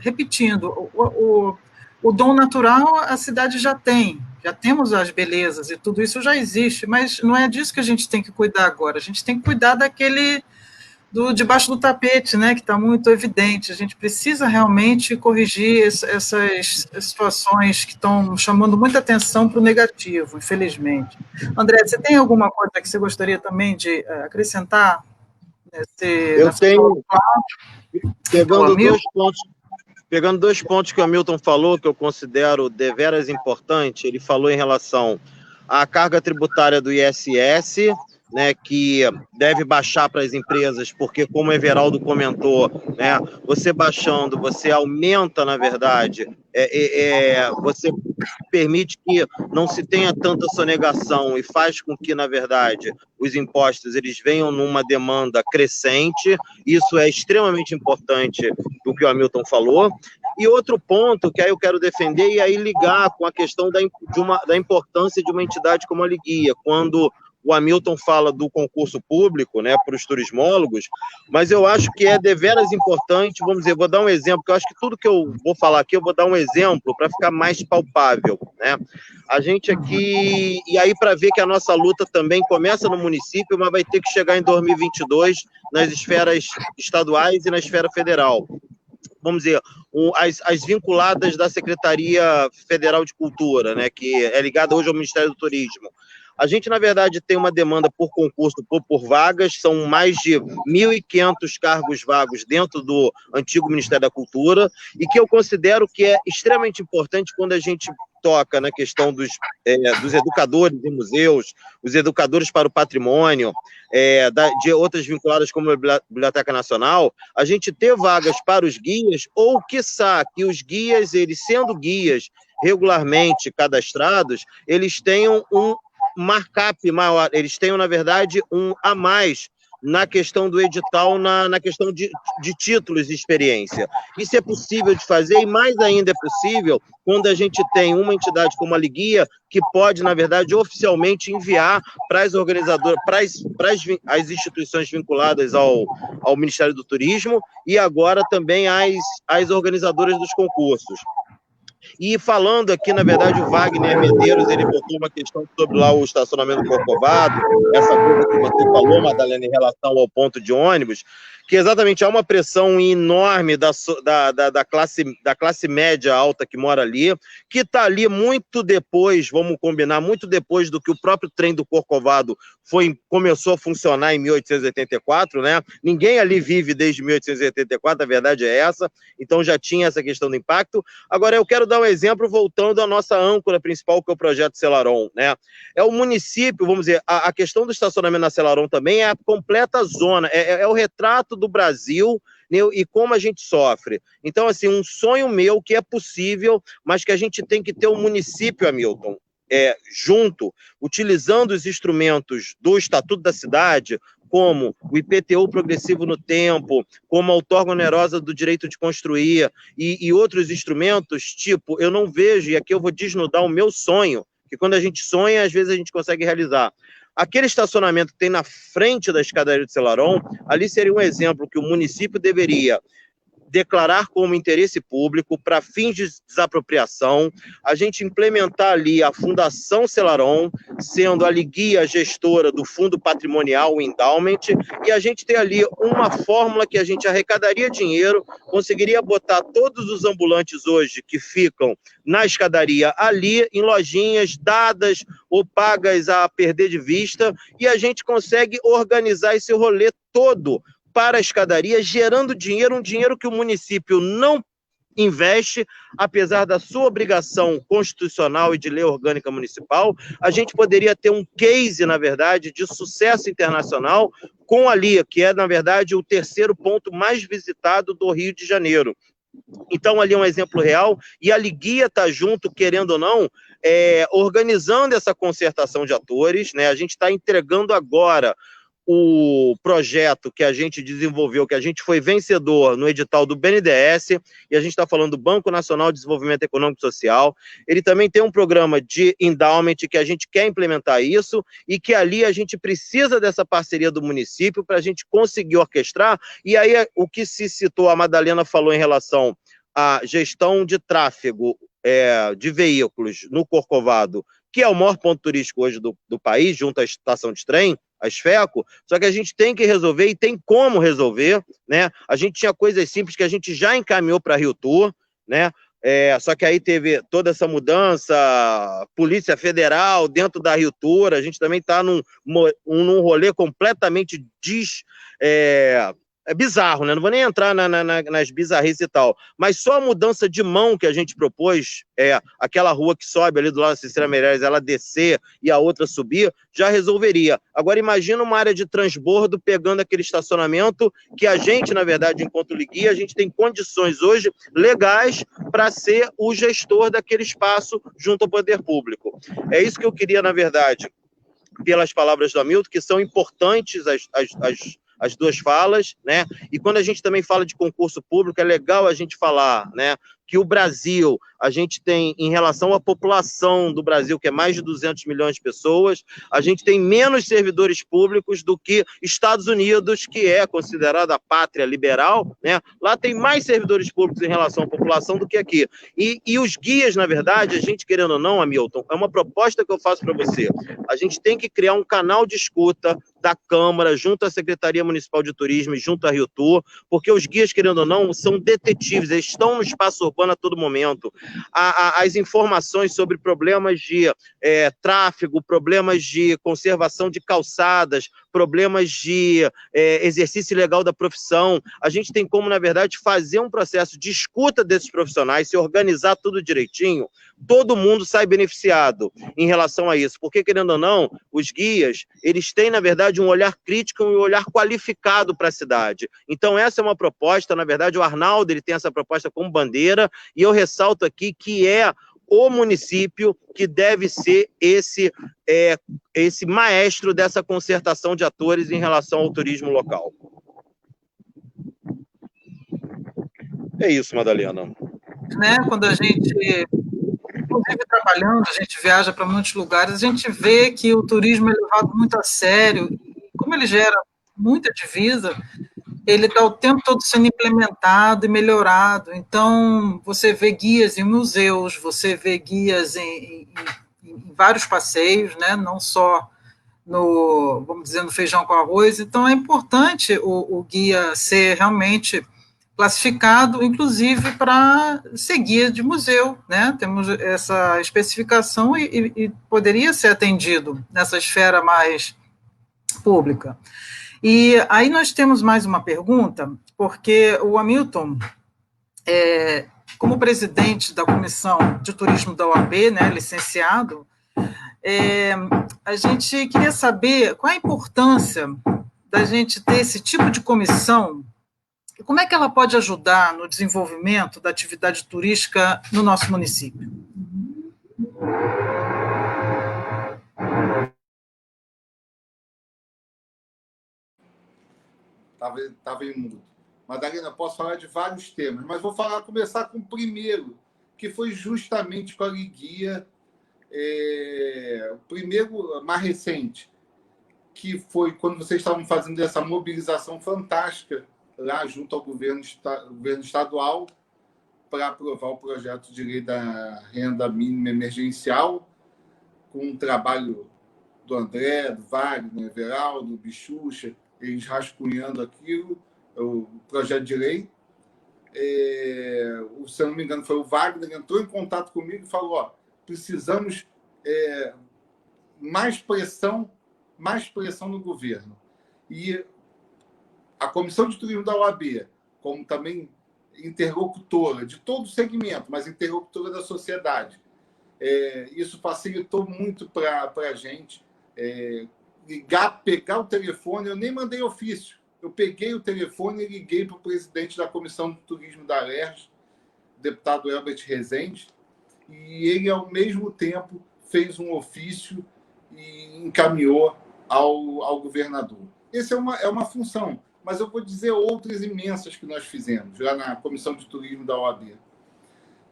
repetindo, o dom natural a cidade já temos as belezas e tudo isso já existe, mas não é disso que a gente tem que cuidar agora, a gente tem que cuidar daquele debaixo do tapete, né, que está muito evidente. A gente precisa realmente corrigir essas situações que estão chamando muita atenção para o negativo, infelizmente. André, você tem alguma coisa que você gostaria também de acrescentar Eu tenho, pegando dois pontos que o Hamilton falou, que eu considero deveras importante. Ele falou em relação à carga tributária do ISS, né, que deve baixar para as empresas, porque, como o Everaldo comentou, né, você baixando, você aumenta, na verdade, você permite que não se tenha tanta sonegação e faz com que, na verdade, os impostos eles venham numa demanda crescente. Isso é extremamente importante do que o Hamilton falou. E outro ponto que aí eu quero defender e aí ligar com a questão da importância de uma entidade como a Liguia, quando o Hamilton fala do concurso público, né, para os turismólogos, mas eu acho que é deveras importante, vamos dizer, vou dar um exemplo, que eu acho que tudo que eu vou falar aqui, eu vou dar um exemplo para ficar mais palpável, né? A gente aqui, e aí para ver que a nossa luta também começa no município, mas vai ter que chegar em 2022 nas esferas estaduais e na esfera federal. Vamos dizer, as vinculadas da Secretaria Federal de Cultura, né, que é ligada hoje ao Ministério do Turismo. A gente, na verdade, tem uma demanda por concurso, por vagas, são mais de 1.500 cargos vagos dentro do antigo Ministério da Cultura, e que eu considero que é extremamente importante quando a gente toca na questão dos educadores em museus, os educadores para o patrimônio, de outras vinculadas como a Biblioteca Nacional, a gente ter vagas para os guias, ou, quiçá, que os guias, eles sendo guias regularmente cadastrados, eles tenham um markup maior, eles tenham, na verdade, um a mais na questão do edital, na questão de títulos de experiência. Isso é possível de fazer, e mais ainda é possível quando a gente tem uma entidade como a Liguia, que pode, na verdade, oficialmente enviar para as organizadoras, para as instituições vinculadas ao Ministério do Turismo, e agora também às organizadoras dos concursos. E falando aqui, na verdade, o Wagner Medeiros, ele botou uma questão sobre lá o estacionamento do Corcovado, essa coisa que você falou, Madalena, em relação ao ponto de ônibus, que exatamente há uma pressão enorme da classe média alta que mora ali, que está ali muito depois, vamos combinar, muito depois do que o próprio trem do Corcovado começou a funcionar em 1884, né? Ninguém ali vive desde 1884, a verdade é essa, então já tinha essa questão do impacto. Agora, eu quero dar um exemplo voltando à nossa âncora principal, que é o projeto Selarón, né? É o município, vamos dizer, a questão do estacionamento na Selarón também é a completa zona, é o retrato do Brasil, né, e como a gente sofre. Então, assim, um sonho meu que é possível, mas que a gente tem que ter um município, Hamilton, junto, utilizando os instrumentos do Estatuto da Cidade, como o IPTU progressivo no tempo, como a outorga onerosa do direito de construir e outros instrumentos, tipo, eu não vejo, e aqui eu vou desnudar o meu sonho, que quando a gente sonha, às vezes a gente consegue realizar. Aquele estacionamento que tem na frente da escadaria de Selarón, ali seria um exemplo que o município deveria declarar como interesse público para fins de desapropriação, a gente implementar ali a Fundação Selarón, sendo a guia gestora do Fundo Patrimonial, o Endowment, e a gente ter ali uma fórmula que a gente arrecadaria dinheiro, conseguiria botar todos os ambulantes hoje que ficam na escadaria ali, em lojinhas dadas ou pagas a perder de vista, e a gente consegue organizar esse rolê todo para a escadaria, gerando dinheiro, um dinheiro que o município não investe, apesar da sua obrigação constitucional e de lei orgânica municipal. A gente poderia ter um case, na verdade, de sucesso internacional com a Lia, que é, na verdade, o terceiro ponto mais visitado do Rio de Janeiro. Então, ali é um exemplo real, e a Liguia está junto, querendo ou não, organizando essa concertação de atores, né? A gente está entregando agora o projeto que a gente desenvolveu, que a gente foi vencedor no edital do BNDES, e a gente está falando do Banco Nacional de Desenvolvimento Econômico e Social. Ele também tem um programa de endowment que a gente quer implementar isso, e que ali a gente precisa dessa parceria do município para a gente conseguir orquestrar. E aí o que se citou, a Madalena falou em relação à gestão de tráfego de veículos no Corcovado, que é o maior ponto turístico hoje do país, junto à estação de trem, a Esfeco, só que a gente tem que resolver e tem como resolver, né? A gente tinha coisas simples que a gente já encaminhou para a Rio Tour, né? Só que aí teve toda essa mudança, Polícia Federal dentro da Rio Tour, a gente também está num rolê completamente bizarro, né? Não vou nem entrar nas bizarrices e tal, mas só a mudança de mão que a gente propôs, aquela rua que sobe ali do lado da Cecília Meirelles, ela descer e a outra subir, já resolveria. Agora imagina uma área de transbordo pegando aquele estacionamento que a gente, na verdade, enquanto Liguia, a gente tem condições hoje legais para ser o gestor daquele espaço junto ao poder público. É isso que eu queria, na verdade, pelas palavras do Hamilton, que são importantes as duas falas, né? E quando a gente também fala de concurso público, é legal a gente falar, né, que o Brasil, a gente tem, em relação à população do Brasil, que é mais de 200 milhões de pessoas, a gente tem menos servidores públicos do que Estados Unidos, que é considerada a pátria liberal, né? Lá tem mais servidores públicos em relação à população do que aqui. E os guias, na verdade, a gente, querendo ou não, Hamilton, é uma proposta que eu faço para você. A gente tem que criar um canal de escuta da Câmara, junto à Secretaria Municipal de Turismo e junto à Rio Tour, porque os guias, querendo ou não, são detetives, eles estão no espaço urbano a todo momento. As informações sobre problemas de tráfego, problemas de conservação de calçadas, problemas de exercício ilegal da profissão, a gente tem como, na verdade, fazer um processo de escuta desses profissionais, se organizar tudo direitinho, todo mundo sai beneficiado em relação a isso, porque, querendo ou não, os guias, eles têm, na verdade, um olhar crítico e um olhar qualificado para a cidade. Então, essa é uma proposta, na verdade, o Arnaldo, ele tem essa proposta como bandeira, e eu ressalto aqui que é o município que deve ser esse maestro dessa concertação de atores em relação ao turismo local. É isso, Madalena. Né? Quando a gente, inclusive trabalhando, a gente viaja para muitos lugares, a gente vê que o turismo é levado muito a sério, e como ele gera muita divisa, ele está o tempo todo sendo implementado e melhorado. Então, você vê guias em museus, você vê guias em vários passeios, né? Não só vamos dizer, no feijão com arroz. Então, é importante o guia ser realmente classificado, inclusive para ser guia de museu, né? Temos essa especificação e poderia ser atendido nessa esfera mais pública. E aí nós temos mais uma pergunta, porque o Hamilton, como presidente da Comissão de Turismo da OAB, né, licenciado, a gente queria saber qual a importância da gente ter esse tipo de comissão e como é que ela pode ajudar no desenvolvimento da atividade turística no nosso município. Estava em mudo. Madalena, posso falar de vários temas, mas vou começar com o primeiro, que foi justamente com a Liguia, o primeiro mais recente, que foi quando vocês estavam fazendo essa mobilização fantástica lá junto ao governo estadual para aprovar o projeto de lei da renda mínima emergencial, com um trabalho do André, do Wagner, Everaldo, do Bichucha, eles rascunhando aquilo, o projeto de lei. Se eu não me engano, foi o Wagner, entrou em contato comigo e falou: precisamos mais pressão no governo. E a Comissão de Turismo da OAB, como também interlocutora de todo o segmento, mas interlocutora da sociedade, isso facilitou muito para a gente. Pegar o telefone, eu nem mandei ofício. Eu peguei o telefone e liguei para o presidente da Comissão de Turismo da Alerj, o deputado Elbert Rezende, e ele, ao mesmo tempo, fez um ofício e encaminhou ao governador. Essa é uma função, mas eu vou dizer outras imensas que nós fizemos lá na Comissão de Turismo da OAB.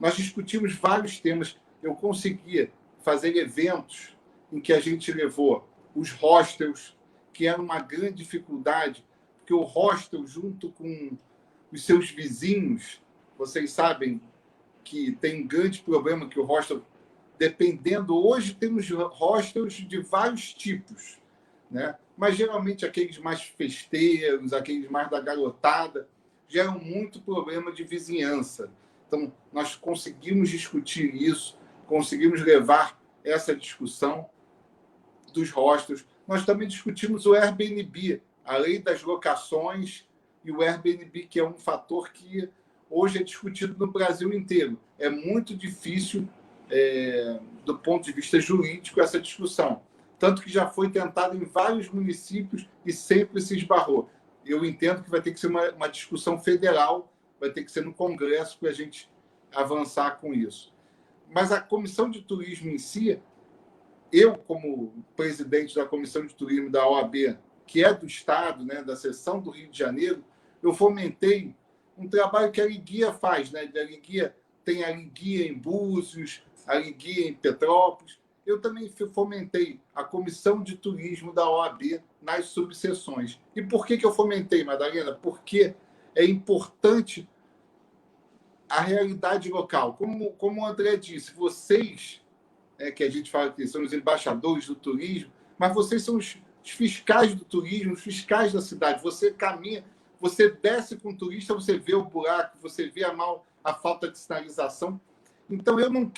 Nós discutimos vários temas. Eu consegui fazer eventos em que a gente levou os hostels, que era uma grande dificuldade, porque o hostel, junto com os seus vizinhos, vocês sabem que tem um grande problema que o hostel, dependendo, hoje temos hostels de vários tipos, né? Mas geralmente aqueles mais festeiros, aqueles mais da garotada, geram muito problema de vizinhança. Então, nós conseguimos discutir isso, conseguimos levar essa discussão dos hostels. Nós também discutimos o Airbnb, a lei das locações e o Airbnb, que é um fator que hoje é discutido no Brasil inteiro. É muito difícil, do ponto de vista jurídico, essa discussão. Tanto que já foi tentado em vários municípios e sempre se esbarrou. Eu entendo que vai ter que ser uma discussão federal, vai ter que ser no Congresso para a gente avançar com isso. Mas a Comissão de Turismo em si, eu, como presidente da Comissão de Turismo da OAB, que é do Estado, né, da seção do Rio de Janeiro, eu fomentei um trabalho que a Liguia faz. Né? A Liguia tem a Liguia em Búzios, a Liguia em Petrópolis. Eu também fomentei a Comissão de Turismo da OAB nas subseções. E por que eu fomentei, Madalena? Porque é importante a realidade local. Como o André disse, vocês, que a gente fala que são os embaixadores do turismo, mas vocês são os fiscais do turismo, os fiscais da cidade. Você caminha, você desce com o turista, você vê o buraco, você vê a falta de sinalização. Então, eu não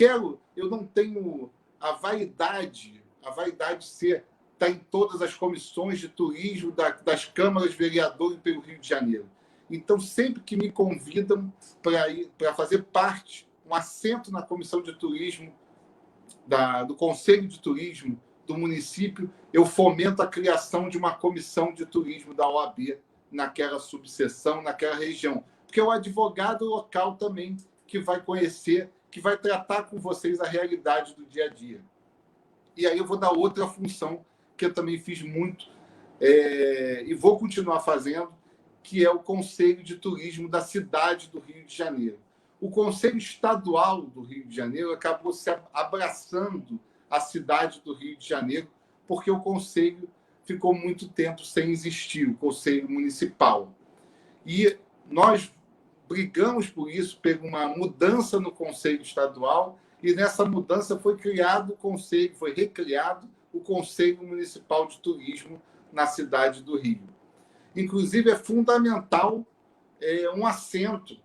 tenho a vaidade de estar em todas as comissões de turismo das câmaras vereadores pelo Rio de Janeiro. Então, sempre que me convidam para fazer parte, um assento na comissão de turismo, do Conselho de Turismo do município, eu fomento a criação de uma comissão de turismo da OAB naquela subseção, naquela região. Porque é o advogado local também que vai conhecer, que vai tratar com vocês a realidade do dia a dia. E aí eu vou dar outra função que eu também fiz muito e vou continuar fazendo, que é o Conselho de Turismo da cidade do Rio de Janeiro. O Conselho Estadual do Rio de Janeiro acabou se abraçando a cidade do Rio de Janeiro, porque o Conselho ficou muito tempo sem existir, o Conselho Municipal. E nós brigamos por isso, por uma mudança no Conselho Estadual, e nessa mudança foi criado o Conselho, foi recriado o Conselho Municipal de Turismo na cidade do Rio. Inclusive, é fundamental um assento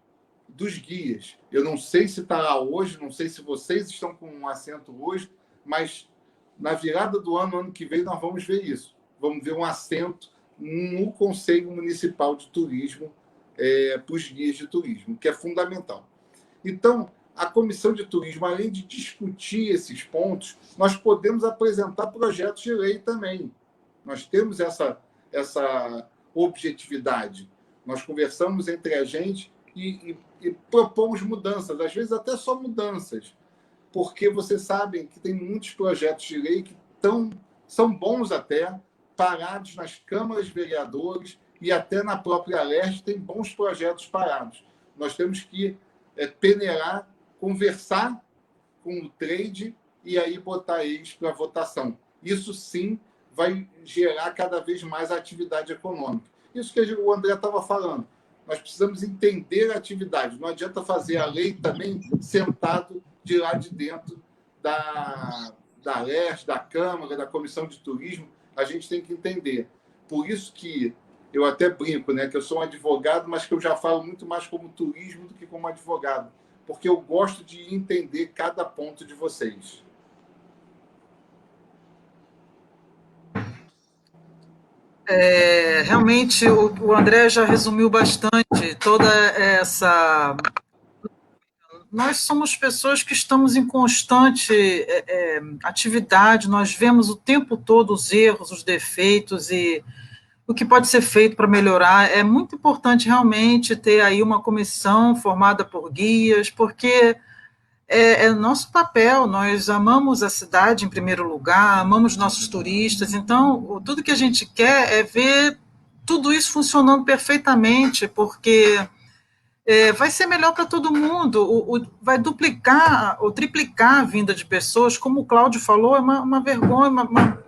dos guias. Eu não sei se está lá hoje, não sei se vocês estão com um assento hoje, mas na virada do ano que vem, nós vamos ver isso. Vamos ver um assento no Conselho Municipal de Turismo para os guias de turismo, que é fundamental. Então, a Comissão de Turismo, além de discutir esses pontos, nós podemos apresentar projetos de lei também. Nós temos essa objetividade. Nós conversamos entre a gente e propomos mudanças, às vezes até só mudanças, porque vocês sabem que tem muitos projetos de lei que são bons até, parados nas câmaras de vereadores e até na própria Alerj tem bons projetos parados. Nós temos que peneirar, conversar com o trade e aí botar eles para votação. Isso sim vai gerar cada vez mais atividade econômica. Isso que o André estava falando. Nós precisamos entender a atividade. Não adianta fazer a lei também sentado de lá de dentro da Leste, da Câmara, da Comissão de Turismo. A gente tem que entender. Por isso que eu até brinco, né, que eu sou um advogado, mas que eu já falo muito mais como turismo do que como advogado, porque eu gosto de entender cada ponto de vocês. Realmente, o André já resumiu bastante toda essa... Nós somos pessoas que estamos em constante atividade, nós vemos o tempo todo os erros, os defeitos e o que pode ser feito para melhorar. É muito importante realmente ter aí uma comissão formada por guias, porque é nosso papel, nós amamos a cidade em primeiro lugar, amamos nossos turistas, então tudo que a gente quer é ver tudo isso funcionando perfeitamente, porque vai ser melhor para todo mundo, vai duplicar ou triplicar a vinda de pessoas, como o Cláudio falou, é uma vergonha,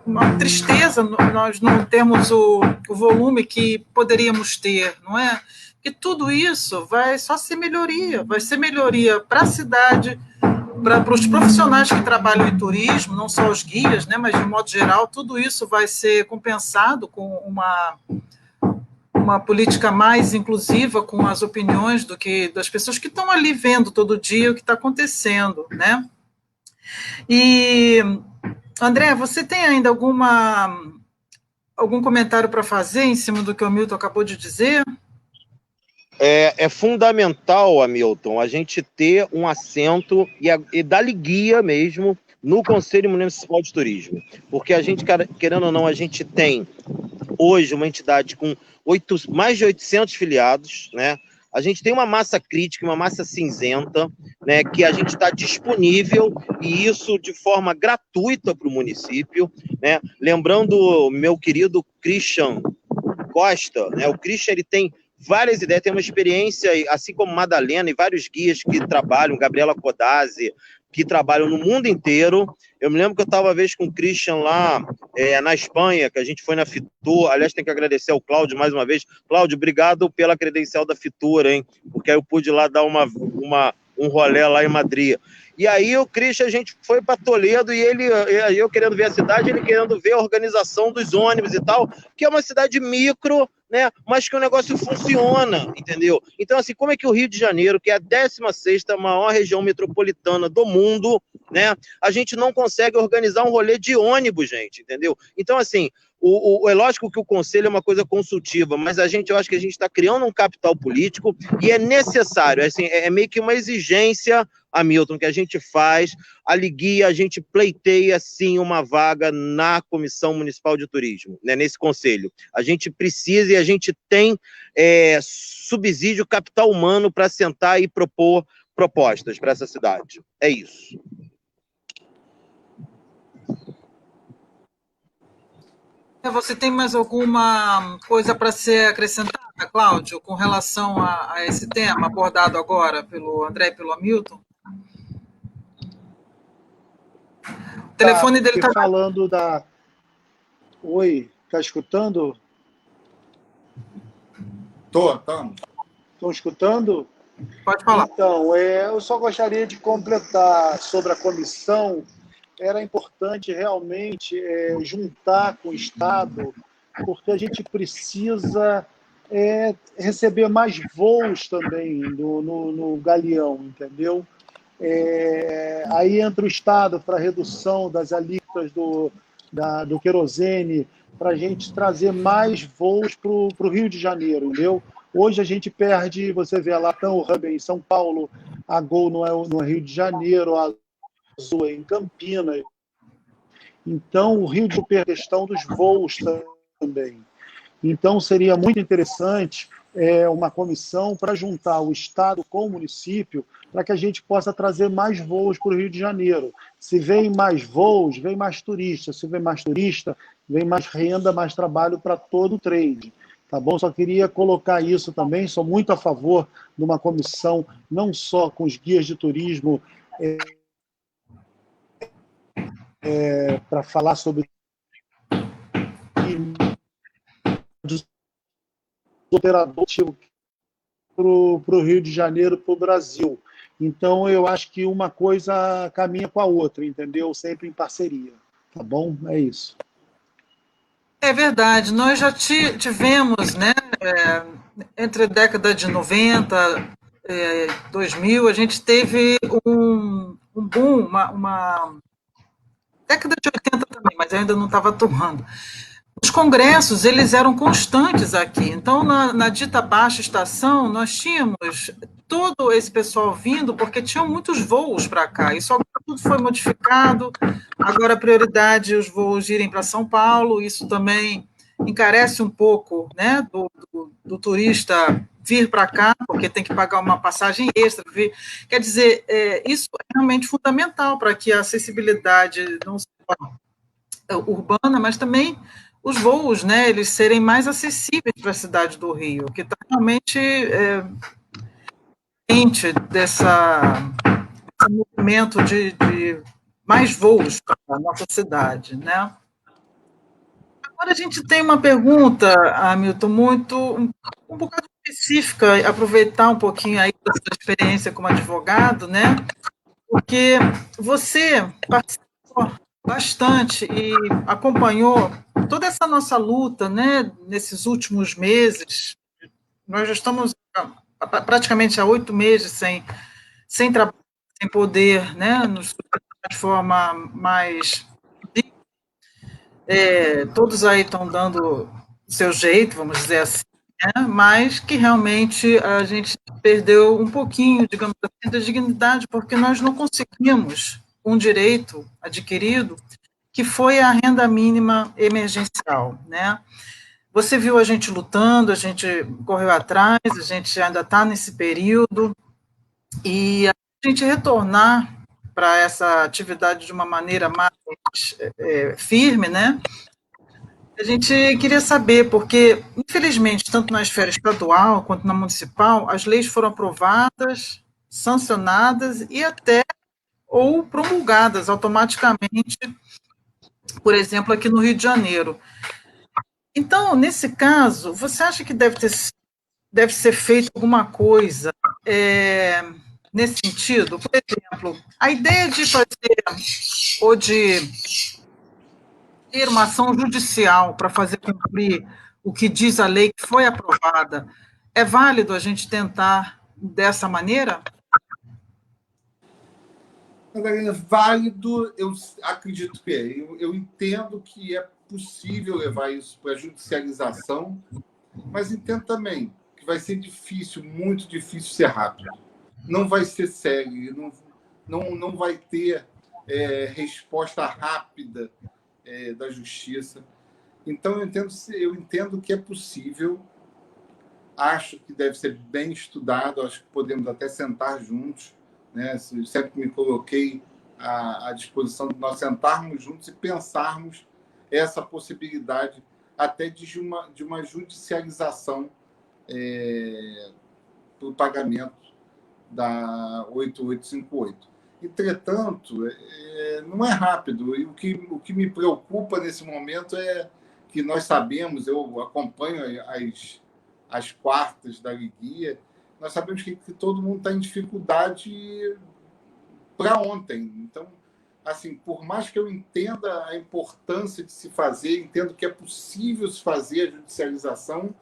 uma tristeza nós não termos o volume que poderíamos ter, não é? Porque tudo isso vai só ser melhoria, vai ser melhoria para a cidade, para os profissionais que trabalham em turismo, não só os guias, né, mas de modo geral, tudo isso vai ser compensado com uma política mais inclusiva com as opiniões das pessoas que estão ali vendo todo dia o que está acontecendo, né? E, André, você tem ainda algum comentário para fazer em cima do que o Hamilton acabou de dizer? É fundamental, Hamilton, a gente ter um assento e dar guia mesmo no Conselho Municipal de Turismo, porque a gente, querendo ou não, a gente tem hoje uma entidade com mais de 800 filiados, né? A gente tem uma massa crítica, uma massa cinzenta, né, que a gente está disponível, e isso de forma gratuita para o município, né? Lembrando o meu querido Christian Costa, né? O Christian, ele tem várias ideias, tem uma experiência, assim como Madalena e vários guias que trabalham, Gabriela Codazzi, que trabalham no mundo inteiro. Eu me lembro que eu estava uma vez com o Christian lá na Espanha, que a gente foi na Fitur. Aliás, tem que agradecer ao Cláudio mais uma vez. Cláudio, obrigado pela credencial da Fitur, hein? Porque aí eu pude lá dar um rolê lá em Madrid. E aí o Christian, a gente foi para Toledo e eu querendo ver a cidade, ele querendo ver a organização dos ônibus e tal, que é uma cidade micro, né, mas que o negócio funciona, entendeu? Então, assim, como é que o Rio de Janeiro, que é a 16ª maior região metropolitana do mundo, né, a gente não consegue organizar um rolê de ônibus, gente, entendeu? Então, assim, é lógico que o conselho é uma coisa consultiva, mas eu acho que a gente está criando um capital político e é necessário, assim, é meio que uma exigência, Hamilton, que a gente faz, a guia, a gente pleiteia, sim, uma vaga na Comissão Municipal de Turismo, né, nesse conselho. A gente precisa e a gente tem subsídio, capital humano para sentar e propor propostas para essa cidade. É isso. Você tem mais alguma coisa para ser acrescentada, Cláudio, com relação a esse tema abordado agora pelo André e pelo Hamilton? O telefone dele está falando da... Oi, está escutando? Estão escutando? Pode falar. Então, eu só gostaria de completar sobre a comissão. Era importante realmente juntar com o Estado, porque a gente precisa receber mais voos também no Galeão, entendeu? Aí entra o Estado para redução das alíquotas do querosene, para a gente trazer mais voos para o Rio de Janeiro, entendeu? Hoje a gente perde, você vê lá, o hub em São Paulo, a Gol no Rio de Janeiro, a Azul em Campinas. Então, o Rio de Janeiro perde a questão dos voos também. Então, seria muito interessante uma comissão para juntar o Estado com o município, para que a gente possa trazer mais voos para o Rio de Janeiro. Se vem mais voos, vem mais turista. Se vem mais turista, vem mais renda, mais trabalho para todo o trade. Tá bom? Só queria colocar isso também. Sou muito a favor de uma comissão, não só com os guias de turismo, para falar sobre os operadores o Rio de Janeiro, para o Brasil. Então, eu acho que uma coisa caminha com a outra, entendeu? Sempre em parceria. Tá bom? É isso. É verdade, nós já tivemos, né, entre a década de 90, 2000, a gente teve um boom, uma década de 80 também, mas eu ainda não estava atuando. Os congressos, eles eram constantes aqui. Então, na dita baixa estação, nós tínhamos todo esse pessoal vindo, porque tinham muitos voos para cá. Isso agora tudo foi modificado. Agora, a prioridade é os voos irem para São Paulo. Isso também encarece um pouco, né, do turista vir para cá, porque tem que pagar uma passagem extra. Quer dizer, isso é realmente fundamental para que a acessibilidade não só urbana, mas também os voos, né, eles serem mais acessíveis para a cidade do Rio, que está realmente desse movimento de mais voos para a nossa cidade, né? Agora a gente tem uma pergunta, Hamilton, um bocado específica, aproveitar um pouquinho aí da sua experiência como advogado, né? Porque você participou bastante e acompanhou toda essa nossa luta, né, nesses últimos meses. Nós já estamos praticamente há 8 meses sem trabalho, sem poder, né, nos de forma mais... todos aí estão dando o seu jeito, vamos dizer assim, né, mas que realmente a gente perdeu um pouquinho, digamos assim, da dignidade, porque nós não conseguimos um direito adquirido, que foi a renda mínima emergencial, né? Você viu a gente lutando, a gente correu atrás, a gente ainda está nesse período, e a gente retornar para essa atividade de uma maneira mais firme, né? A gente queria saber, porque, infelizmente, tanto na esfera estadual quanto na municipal, as leis foram aprovadas, sancionadas e até ou promulgadas automaticamente, por exemplo, aqui no Rio de Janeiro. Então, nesse caso, você acha que deve ser feito alguma coisa nesse sentido? Por exemplo, a ideia de fazer ou de ter uma ação judicial para fazer cumprir o que diz a lei que foi aprovada, é válido a gente tentar dessa maneira? É válido, eu acredito que é. Eu entendo que é possível levar isso para a judicialização, mas entendo também que vai ser difícil, muito difícil ser rápido. Não vai ser sério, não vai ter resposta rápida da justiça. Então, eu entendo que é possível, acho que deve ser bem estudado, acho que podemos até sentar juntos, né? Sempre me coloquei à disposição de nós sentarmos juntos e pensarmos essa possibilidade até de uma judicialização para o pagamento da 8858. Entretanto, não é rápido. E o que me preocupa nesse momento é que nós sabemos, eu acompanho as quartas da Liguia, nós sabemos que todo mundo está em dificuldade para ontem. Então, assim, por mais que eu entenda a importância de se fazer, entendo que é possível se fazer a judicialização,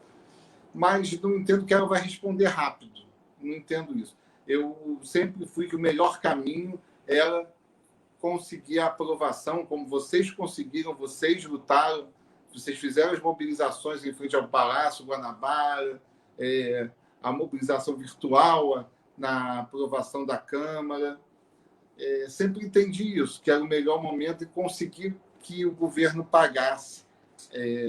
mas não entendo que ela vai responder rápido. Não entendo isso. Eu sempre fui que o melhor caminho era conseguir a aprovação, como vocês conseguiram, vocês lutaram, vocês fizeram as mobilizações em frente ao Palácio Guanabara, a mobilização virtual na aprovação da Câmara. Sempre entendi isso, que era o melhor momento e conseguir que o governo pagasse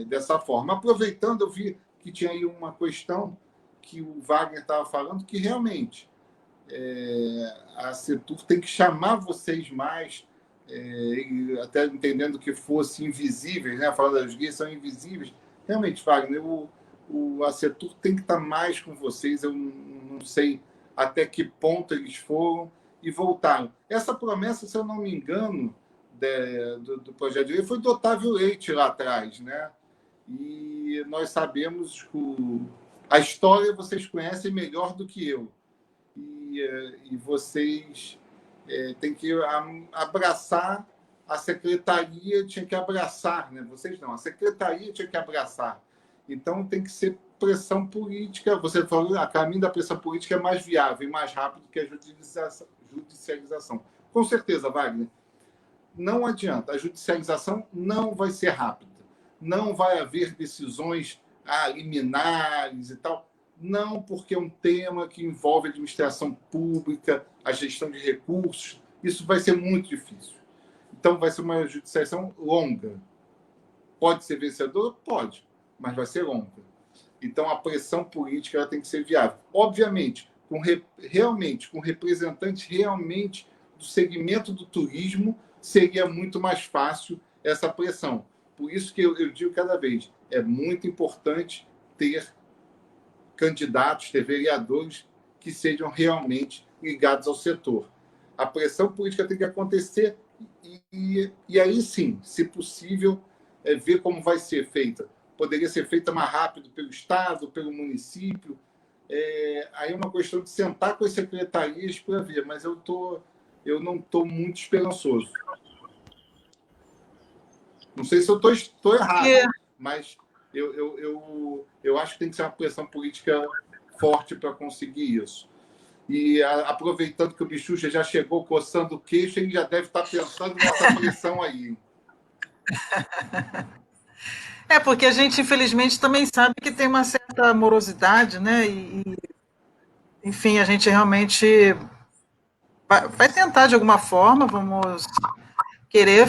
dessa forma. Aproveitando, eu vi que tinha aí uma questão que o Wagner estava falando, que realmente a Setur tem que chamar vocês mais, até entendendo que fosse invisíveis, né? Falando das guias são invisíveis. Realmente, Wagner, a Setur tem que estar mais com vocês. Eu não sei até que ponto eles foram e voltaram. Essa promessa, se eu não me engano, do projeto de lei foi do Otávio Leite lá atrás, né? E nós sabemos que A história vocês conhecem melhor do que eu. E vocês têm que abraçar, a secretaria tinha que abraçar, né? Vocês não, a secretaria tinha que abraçar. Então, tem que ser pressão política. Você falou, a caminho da pressão política é mais viável e mais rápido que a judicialização. Com certeza, Wagner. Não adianta. A judicialização não vai ser rápida. Não vai haver decisões liminares e tal. Não, porque é um tema que envolve a administração pública, a gestão de recursos. Isso vai ser muito difícil. Então, vai ser uma judicialização longa. Pode ser vencedor? Pode, mas vai ser longa. Então, a pressão política ela tem que ser viável. Obviamente, realmente, com representantes realmente do segmento do turismo, seria muito mais fácil essa pressão. Por isso que eu digo cada vez, é muito importante ter candidatos, ter vereadores que sejam realmente ligados ao setor. A pressão política tem que acontecer e aí sim, se possível, ver como vai ser feita. Poderia ser feita mais rápido pelo Estado, pelo município. Aí é uma questão de sentar com as secretarias para ver, mas eu não estou muito esperançoso. Não sei se eu estou errado, mas eu acho que tem que ser uma pressão política forte para conseguir isso. E aproveitando que o Bichucha já chegou coçando o queixo, ele já deve estar pensando nessa pressão aí. Porque a gente, infelizmente, também sabe que tem uma certa morosidade, né? Enfim, a gente realmente vai tentar, de alguma forma, vamos querer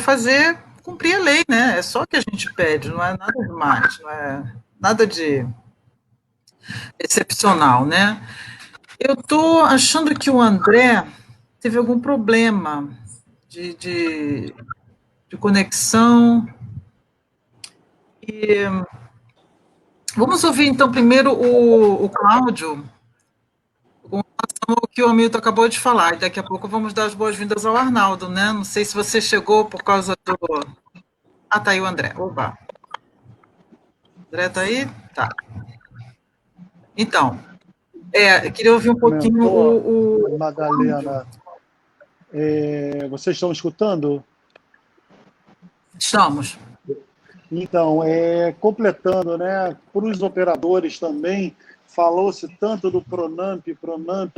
cumprir a lei, né? É só o que a gente pede, não é nada demais, não é nada de excepcional, né? Eu estou achando que o André teve algum problema de conexão. E vamos ouvir, então, primeiro o Cláudio, com relação ao que o Hamilton acabou de falar, e daqui a pouco vamos dar as boas-vindas ao Arnaldo, né? Não sei se você chegou por causa do... tá aí o André. Opa. André tá aí? Tá. Então, eu queria ouvir um pouquinho o Madalena, vocês estão escutando? Estamos. Então, completando, né, para os operadores também, falou-se tanto do Pronamp,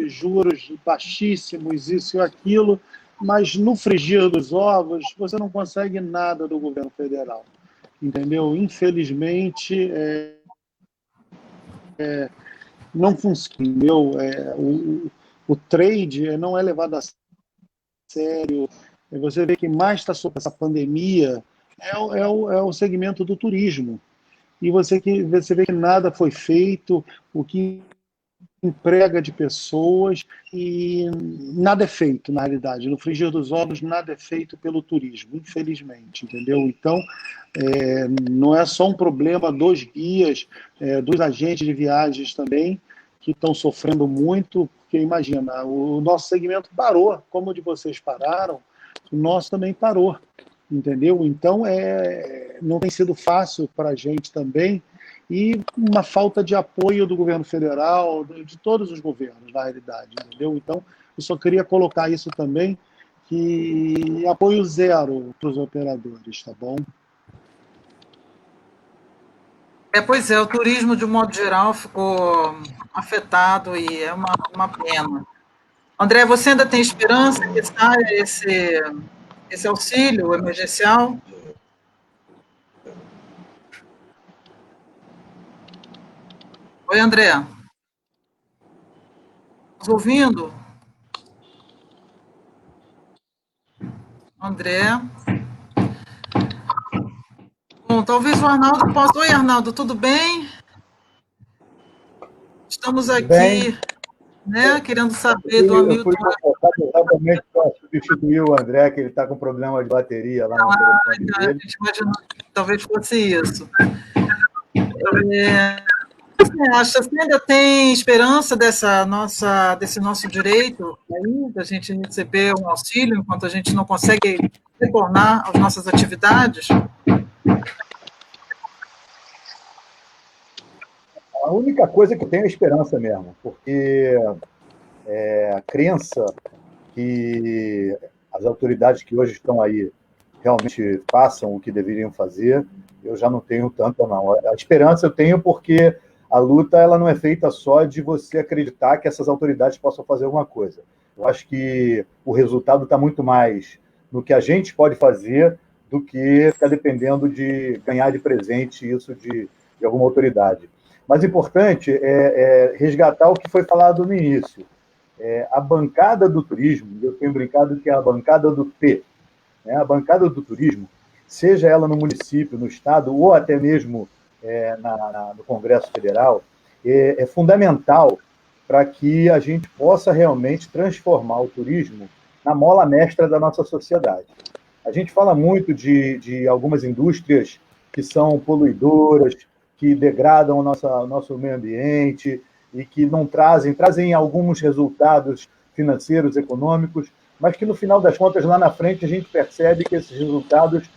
juros baixíssimos, isso e aquilo, mas no frigir dos ovos você não consegue nada do governo federal, entendeu? Infelizmente, não funciona, entendeu? O trade não é levado a sério. Você vê que mais está sobre essa pandemia é o segmento do turismo. E você vê que nada foi feito, o que emprega de pessoas, e nada é feito, na realidade. No frigir dos ovos, nada é feito pelo turismo, infelizmente, entendeu? Então, não é só um problema dos guias, dos agentes de viagens também, que estão sofrendo muito, porque, imagina, o nosso segmento parou, como o de vocês pararam, o nosso também parou, entendeu? Então, não tem sido fácil para a gente também, e uma falta de apoio do governo federal, de todos os governos, na realidade, entendeu? Então, eu só queria colocar isso também, que apoio zero para os operadores, tá bom? Pois é, o turismo, de um modo geral, ficou afetado e é uma pena. André, você ainda tem esperança que saia esse auxílio emergencial? Oi, André. Nos ouvindo? André? Bom, talvez o Arnaldo possa... Oi, Arnaldo, tudo bem? Estamos aqui, né, querendo saber do Hamilton. Eu fui exatamente para substituir o André, que ele está com problema de bateria lá no telefone dele. A gente imaginou que talvez fosse isso. Você ainda tem esperança desse nosso direito aí, da gente receber um auxílio enquanto a gente não consegue retornar às nossas atividades? A única coisa que eu tenho é esperança mesmo, porque a crença que as autoridades que hoje estão aí realmente façam o que deveriam fazer, eu já não tenho tanta, não. A esperança eu tenho porque a luta ela não é feita só de você acreditar que essas autoridades possam fazer alguma coisa. Eu acho que o resultado está muito mais no que a gente pode fazer do que ficar dependendo de ganhar de presente isso de alguma autoridade. Mas importante é resgatar o que foi falado no início. A bancada do turismo, eu tenho brincado que é a bancada do T, né? A bancada do turismo, seja ela no município, no estado, ou até mesmo no Congresso Federal, é fundamental para que a gente possa realmente transformar o turismo na mola mestra da nossa sociedade. A gente fala muito de algumas indústrias que são poluidoras, que degradam o nosso meio ambiente e que não trazem alguns resultados financeiros, econômicos, mas que, no final das contas, lá na frente, a gente percebe que esses resultados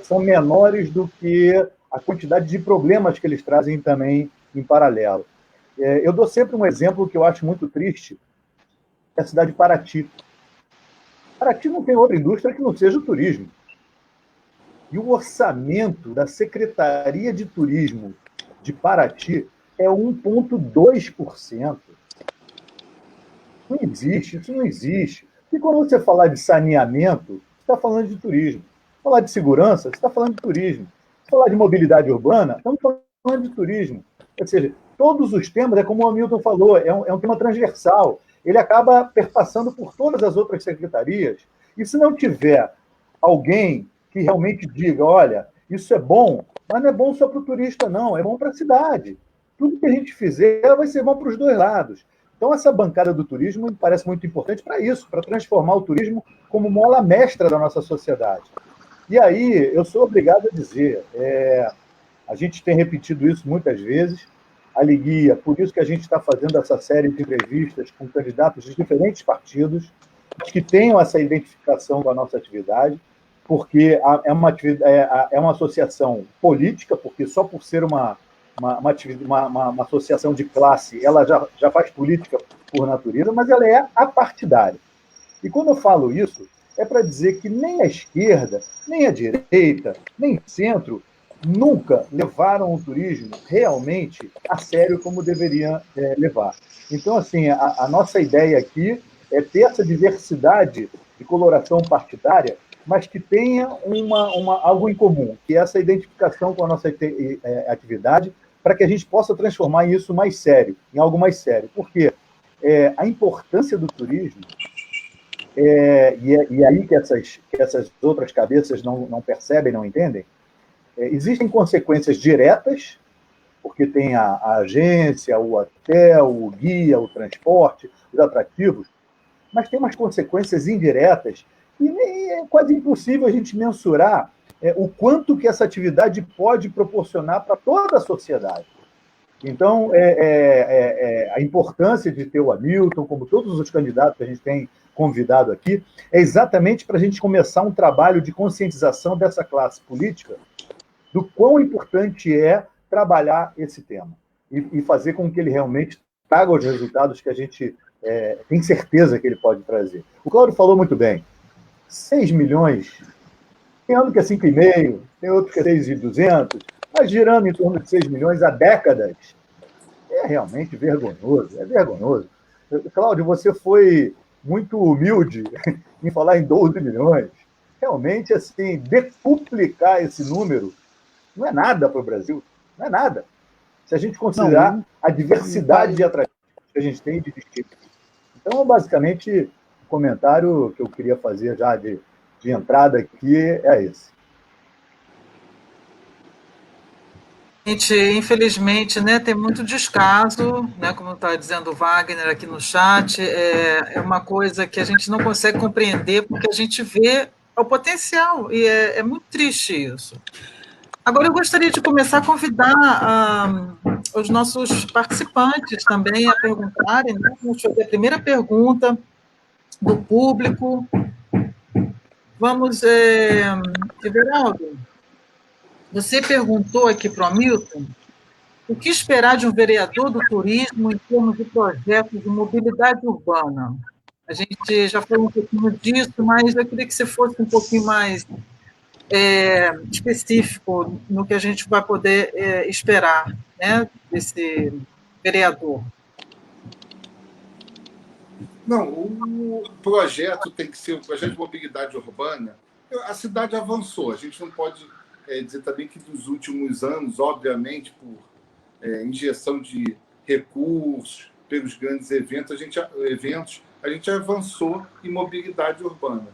são menores do que a quantidade de problemas que eles trazem também em paralelo. Eu dou sempre um exemplo que eu acho muito triste, é a cidade de Paraty. Paraty não tem outra indústria que não seja o turismo. E o orçamento da Secretaria de Turismo de Paraty é 1,2%. Não existe, isso não existe. E quando você falar de saneamento, você está falando de turismo. Falar de segurança, você está falando de turismo. Falar de mobilidade urbana, estamos falando de turismo. Ou seja, todos os temas, é como o Hamilton falou, é um tema transversal. Ele acaba perpassando por todas as outras secretarias. E se não tiver alguém que realmente diga, olha, isso é bom, mas não é bom só para o turista, não, é bom para a cidade. Tudo que a gente fizer vai ser bom para os dois lados. Então, essa bancada do turismo me parece muito importante para isso, para transformar o turismo como mola mestra da nossa sociedade. E aí, eu sou obrigado a dizer, a gente tem repetido isso muitas vezes, a Liguia, por isso que a gente está fazendo essa série de entrevistas com candidatos de diferentes partidos, que tenham essa identificação com a nossa atividade, porque é uma associação política, porque só por ser uma associação de classe, ela já faz política por natureza, mas ela é apartidária. E quando eu falo isso, é para dizer que nem a esquerda, nem a direita, nem o centro nunca levaram o turismo realmente a sério como deveriam levar. Então, assim, a nossa ideia aqui é ter essa diversidade de coloração partidária, mas que tenha algo em comum, que é essa identificação com a nossa atividade, para que a gente possa transformar isso mais sério, em algo mais sério. Porque a importância do turismo, e aí que essas outras cabeças não percebem, não entendem, existem consequências diretas, porque tem a agência, o hotel, o guia, o transporte, os atrativos, mas tem umas consequências indiretas e é quase impossível a gente mensurar o quanto que essa atividade pode proporcionar para toda a sociedade. Então, a importância de ter o Hamilton, como todos os candidatos que a gente tem convidado aqui, é exatamente para a gente começar um trabalho de conscientização dessa classe política do quão importante é trabalhar esse tema e fazer com que ele realmente traga os resultados que a gente tem certeza que ele pode trazer. O Cláudio falou muito bem. 6 milhões, tem ano que é 5,5, tem outro que é 6,200, mas girando em torno de 6 milhões há décadas. É realmente vergonhoso, é vergonhoso. Cláudio, você foi muito humilde em falar em 12 milhões. Realmente, assim, decuplicar esse número não é nada para o Brasil, não é nada. Se a gente considerar a diversidade de atrativos que a gente tem de destino. Então, basicamente, o comentário que eu queria fazer já de entrada aqui é esse. Infelizmente, né, tem muito descaso, né, como está dizendo o Wagner aqui no chat, é uma coisa que a gente não consegue compreender porque a gente vê o potencial, e é muito triste isso. Agora, eu gostaria de começar a convidar os nossos participantes também a perguntarem, né? Vamos fazer a primeira pergunta do público. Vamos, Everaldo, você perguntou aqui para o Hamilton O que esperar de um vereador do turismo em termos de projetos de mobilidade urbana? A gente já falou um pouquinho disso, mas eu queria que você fosse um pouquinho mais específico no que a gente vai poder esperar, né, desse vereador. Não, o projeto tem que ser um projeto de mobilidade urbana. A cidade avançou. A gente não pode dizer também que nos últimos anos, obviamente, por injeção de recursos, pelos grandes eventos, a gente avançou em mobilidade urbana.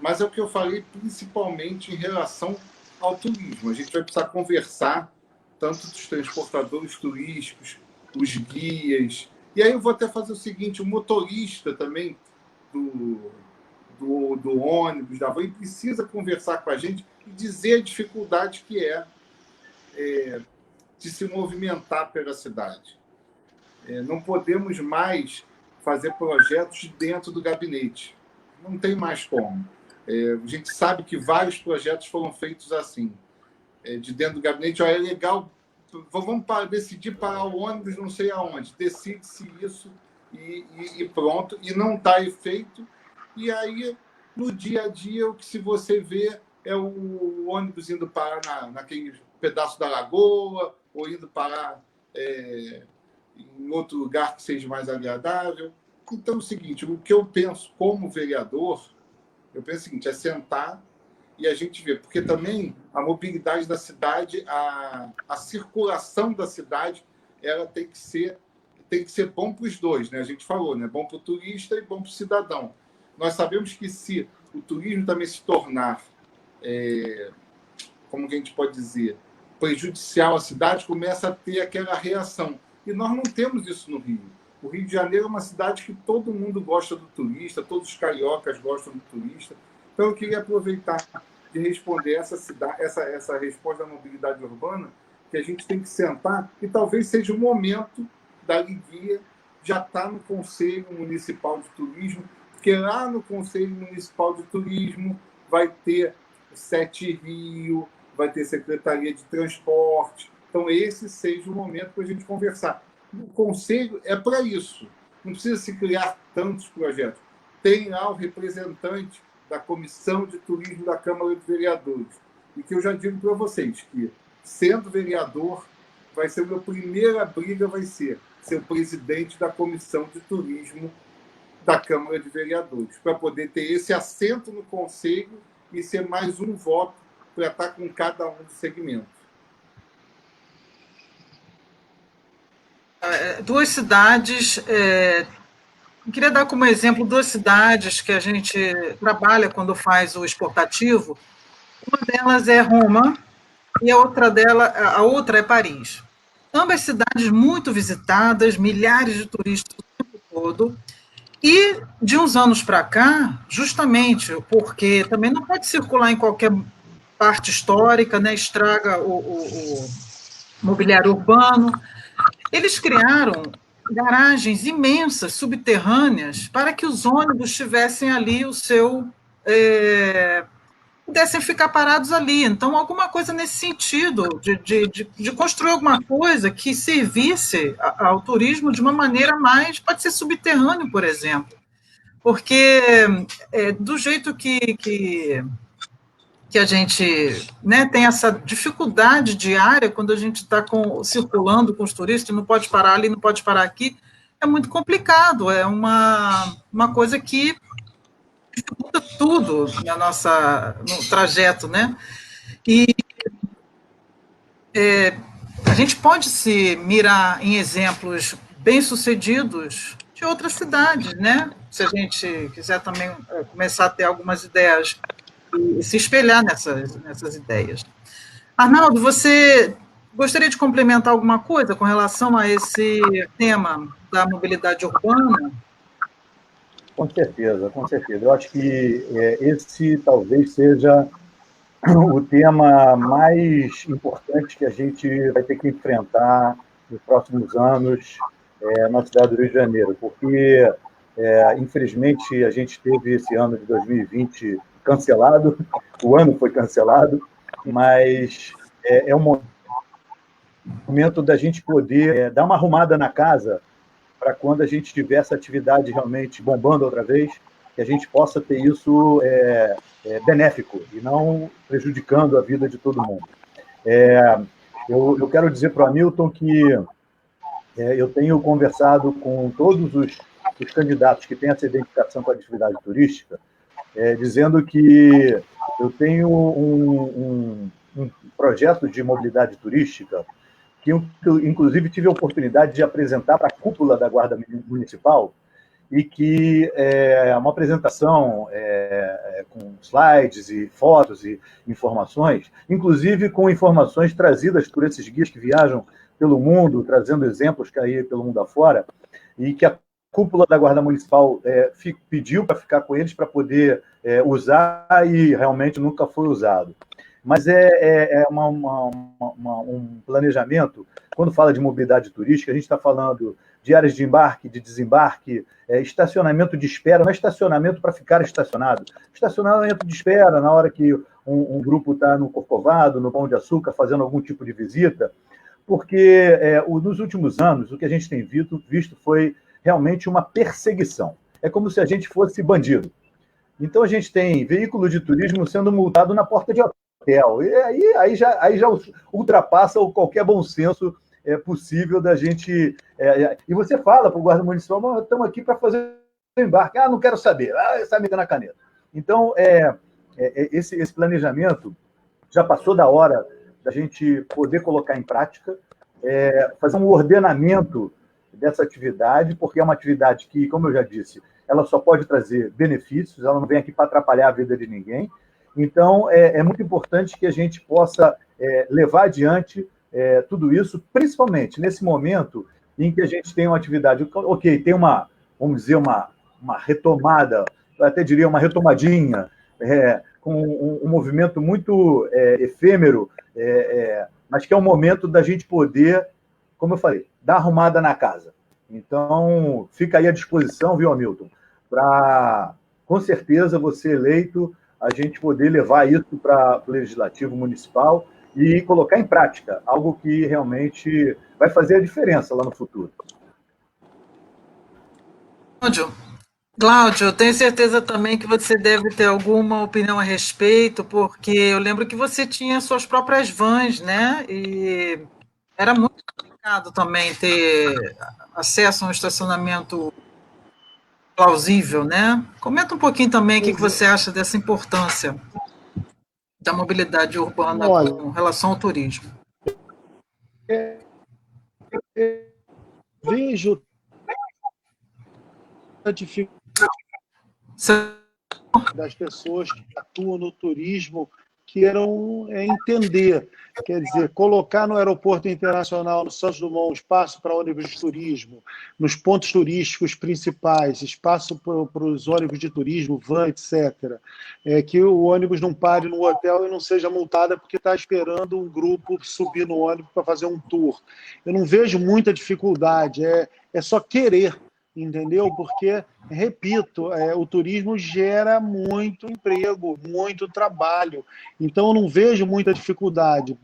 Mas é o que eu falei, principalmente em relação ao turismo. A gente vai precisar conversar tanto dos transportadores turísticos, os guias. E aí eu vou até fazer o seguinte, o motorista também do ônibus, da van, precisa conversar com a gente e dizer a dificuldade que é de se movimentar pela cidade. Não podemos mais fazer projetos dentro do gabinete. Não tem mais como. A gente sabe que vários projetos foram feitos assim, de dentro do gabinete. É legal, vamos decidir parar o ônibus não sei aonde, decide-se isso e pronto, e não está feito. E aí, no dia a dia, o que se você vê é o ônibus indo parar naquele pedaço da lagoa, ou indo parar em outro lugar que seja mais agradável. Então, é o seguinte, o que eu penso como vereador, eu penso o seguinte, é sentar e a gente ver, porque também a mobilidade da cidade, a circulação da cidade, ela tem que ser bom para os dois, né? A gente falou, né? Bom para o turista e bom para o cidadão. Nós sabemos que se o turismo também se tornar, como que a gente pode dizer, prejudicial à cidade, começa a ter aquela reação. E nós não temos isso no Rio. O Rio de Janeiro é uma cidade que todo mundo gosta do turista, todos os cariocas gostam do turista. Então, eu queria aproveitar de responder essa resposta da mobilidade urbana, que a gente tem que sentar, e talvez seja o momento da Lidia já estar no Conselho Municipal de Turismo, porque lá no Conselho Municipal de Turismo vai ter o Sete Rio, vai ter Secretaria de Transporte. Então, esse seja o momento para a gente conversar. O Conselho é para isso. Não precisa se criar tantos projetos. Tem lá o representante da Comissão de Turismo da Câmara de Vereadores. E que eu já digo para vocês que, sendo vereador, vai ser a minha primeira briga, vai ser o presidente da Comissão de Turismo da Câmara de Vereadores, para poder ter esse assento no Conselho e ser mais um voto para estar com cada um dos segmentos. Duas cidades, eu queria dar como exemplo duas cidades que a gente trabalha quando faz o exportativo. Uma delas é Roma e a outra é Paris. Ambas cidades muito visitadas, milhares de turistas o tempo todo. E de uns anos para cá, justamente porque também não pode circular em qualquer parte histórica, né, estraga o mobiliário urbano. Eles criaram garagens imensas, subterrâneas, para que os ônibus tivessem ali o seu... pudessem ficar parados ali. Então, alguma coisa nesse sentido, de construir alguma coisa que servisse ao turismo de uma maneira mais... Pode ser subterrâneo, por exemplo. Porque do jeito que a gente, né, tem essa dificuldade diária quando a gente está circulando com os turistas, não pode parar ali, não pode parar aqui, é muito complicado, é uma coisa que dificulta tudo no trajeto, né? E a gente pode se mirar em exemplos bem-sucedidos de outras cidades, né? Se a gente quiser também começar a ter algumas ideias e se espelhar nessas ideias. Arnaldo, você gostaria de complementar alguma coisa com relação a esse tema da mobilidade urbana? Com certeza, com certeza. Eu acho que esse talvez seja o tema mais importante que a gente vai ter que enfrentar nos próximos anos na cidade do Rio de Janeiro, porque, infelizmente, a gente teve esse ano de 2020 cancelado, o ano foi cancelado, mas é um momento momento da gente poder dar uma arrumada na casa para quando a gente tiver essa atividade realmente bombando outra vez, que a gente possa ter isso benéfico e não prejudicando a vida de todo mundo. Eu quero dizer para o Hamilton que eu tenho conversado com todos os candidatos que têm essa identificação com a atividade turística, dizendo que eu tenho um projeto de mobilidade turística que eu, inclusive, tive a oportunidade de apresentar para a cúpula da Guarda Municipal, e que é uma apresentação com slides e fotos e informações, inclusive com informações trazidas por esses guias que viajam pelo mundo, trazendo exemplos que aí pelo mundo afora, e que a cúpula da Guarda Municipal pediu para ficar com eles para poder usar e realmente nunca foi usado. Mas um planejamento, quando fala de mobilidade turística, a gente está falando de áreas de embarque, de desembarque, estacionamento de espera, não é estacionamento para ficar estacionado, estacionamento de espera na hora que um grupo está no Corcovado, no Pão de Açúcar, fazendo algum tipo de visita, porque nos últimos anos o que a gente tem visto foi realmente uma perseguição. É como se a gente fosse bandido. Então a gente tem veículo de turismo sendo multado na porta de hotel, e aí já ultrapassa qualquer bom senso possível da gente... e você fala para o guarda municipal, nós estamos aqui para fazer o embarque. Ah, não quero saber. Ah, está me dando a caneta. Então, esse planejamento já passou da hora da gente poder colocar em prática, fazer um ordenamento dessa atividade, porque é uma atividade que, como eu já disse, ela só pode trazer benefícios, ela não vem aqui para atrapalhar a vida de ninguém. Então, é muito importante que a gente possa levar adiante tudo isso, principalmente nesse momento em que a gente tem uma atividade, tem vamos dizer, uma retomada, eu até diria uma retomadinha, com um movimento muito efêmero, mas que é o momento da gente poder, como eu falei, dar arrumada na casa. Então, fica aí à disposição, viu, Hamilton, para, com certeza, você eleito, a gente poder levar isso para o Legislativo Municipal e colocar em prática, algo que realmente vai fazer a diferença lá no futuro. Cláudio, eu tenho certeza também que você deve ter alguma opinião a respeito, porque eu lembro que você tinha suas próprias vans, né? E era muito complicado também ter acesso a um estacionamento plausível, né? Comenta um pouquinho também o que você acha dessa importância da mobilidade urbana com relação ao turismo. Vejo a dificuldade das pessoas que atuam no turismo queiram entender, quer dizer, colocar no aeroporto internacional, no Santos Dumont, espaço para ônibus de turismo, nos pontos turísticos principais, espaço para os ônibus de turismo, van, etc. Que o ônibus não pare no hotel e não seja multado porque está esperando um grupo subir no ônibus para fazer um tour. Eu não vejo muita dificuldade, é só querer, entendeu? Porque, repito, o turismo gera muito emprego, muito trabalho. Então, eu não vejo muita dificuldade.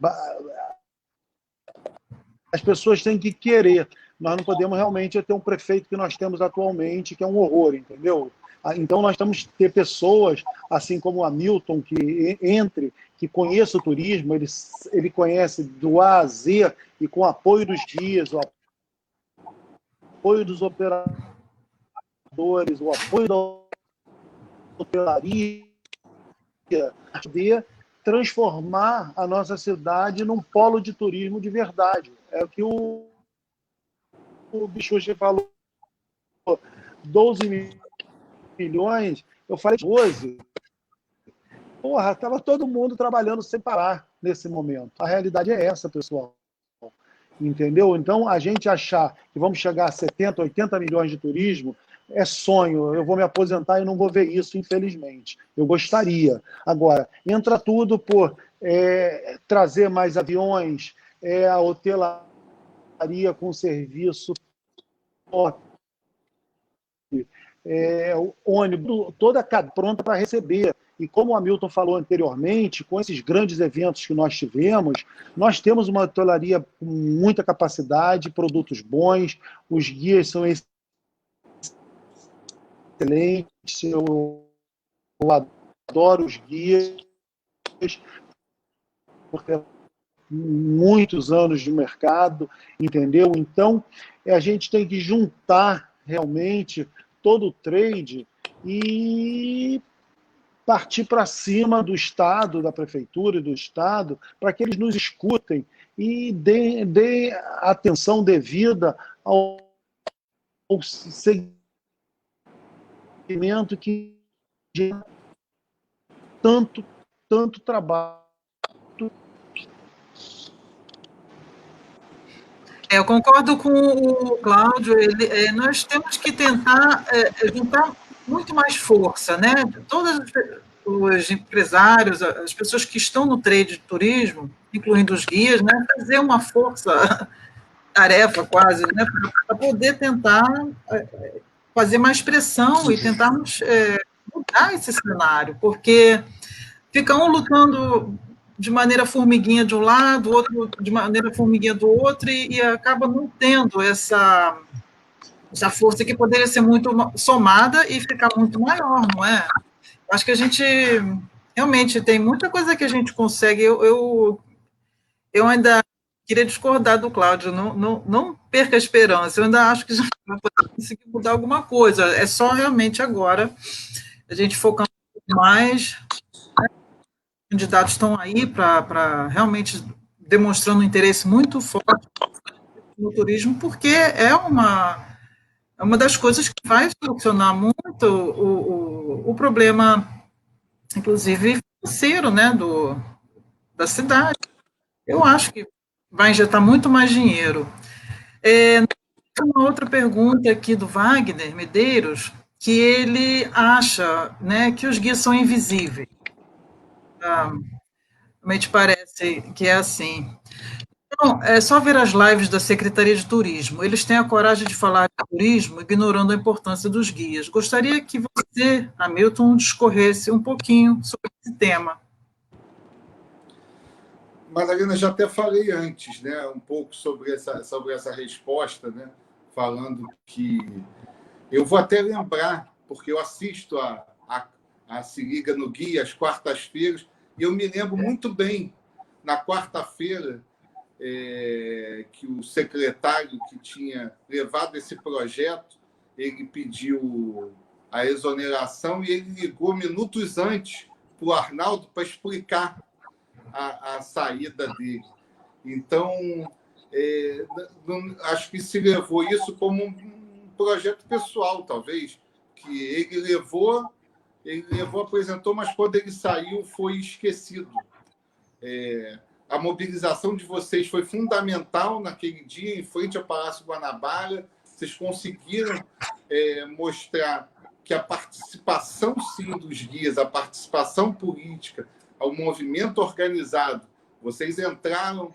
As pessoas têm que querer. Nós não podemos realmente ter um prefeito que nós temos atualmente, que é um horror, entendeu? Então, nós temos que ter pessoas, assim como o Hamilton, que conheça o turismo, ele conhece do A a Z, e com o apoio dos guias, o apoio dos operadores, o apoio da hotelaria, de transformar a nossa cidade num polo de turismo de verdade. É o que o Bichucci falou. 12 milhões, eu falei 12. Porra, estava todo mundo trabalhando sem parar nesse momento. A realidade é essa, pessoal. Entendeu? Então, a gente achar que vamos chegar a 70, 80 milhões de turismo é sonho. Eu vou me aposentar e não vou ver isso, infelizmente. Eu gostaria. Agora, entra tudo por trazer mais aviões, a hotelaria com serviço top, ônibus, toda pronta para receber. E como o Hamilton falou anteriormente, com esses grandes eventos que nós tivemos, nós temos uma hotelaria com muita capacidade, produtos bons, os guias são excelentes, eu adoro os guias, porque muitos anos de mercado, entendeu? Então, a gente tem que juntar realmente todo o trade e partir para cima do Estado, da Prefeitura e do Estado, para que eles nos escutem e dê atenção devida ao segmento que gera tanto trabalho. Eu concordo com o Cláudio. Nós temos que tentar juntar muito mais força, né? Todos os empresários, as pessoas que estão no trade de turismo, incluindo os guias, né? Fazer uma força-tarefa quase, né? Para poder tentar fazer mais pressão e tentarmos mudar esse cenário, porque fica um lutando de maneira formiguinha de um lado, outro de maneira formiguinha do outro, e acaba não tendo essa força que poderia ser muito somada e ficar muito maior, não é? Acho que a gente realmente tem muita coisa que a gente consegue. Eu ainda queria discordar do Cláudio, não perca a esperança, eu ainda acho que já vai conseguir mudar alguma coisa, é só realmente agora a gente focar mais. Os candidatos estão aí para realmente demonstrando um interesse muito forte no turismo, porque é uma das coisas que vai solucionar muito o problema, inclusive financeiro, né, da cidade. Eu acho que vai injetar muito mais dinheiro. Uma outra pergunta aqui do Wagner Medeiros, que ele acha, né, que os guias são invisíveis. Realmente parece que é assim. Então, é só ver as lives da Secretaria de Turismo. Eles têm a coragem de falar de turismo, ignorando a importância dos guias. Gostaria que você, Hamilton, discorresse um pouquinho sobre esse tema. Madalena, já até falei antes, né, um pouco sobre essa resposta, né, falando que eu vou até lembrar, porque eu assisto a Se Liga no Guia às quartas-feiras, e eu me lembro muito bem, na quarta-feira, que o secretário que tinha levado esse projeto, ele pediu a exoneração e ele ligou minutos antes para o Arnaldo para explicar a saída dele. Então, acho que se levou isso como um projeto pessoal, talvez, que ele levou, apresentou, mas quando ele saiu foi esquecido. A mobilização de vocês foi fundamental naquele dia, em frente ao Palácio Guanabara. Vocês conseguiram mostrar que a participação, sim, dos guias, a participação política, ao movimento organizado, vocês entraram,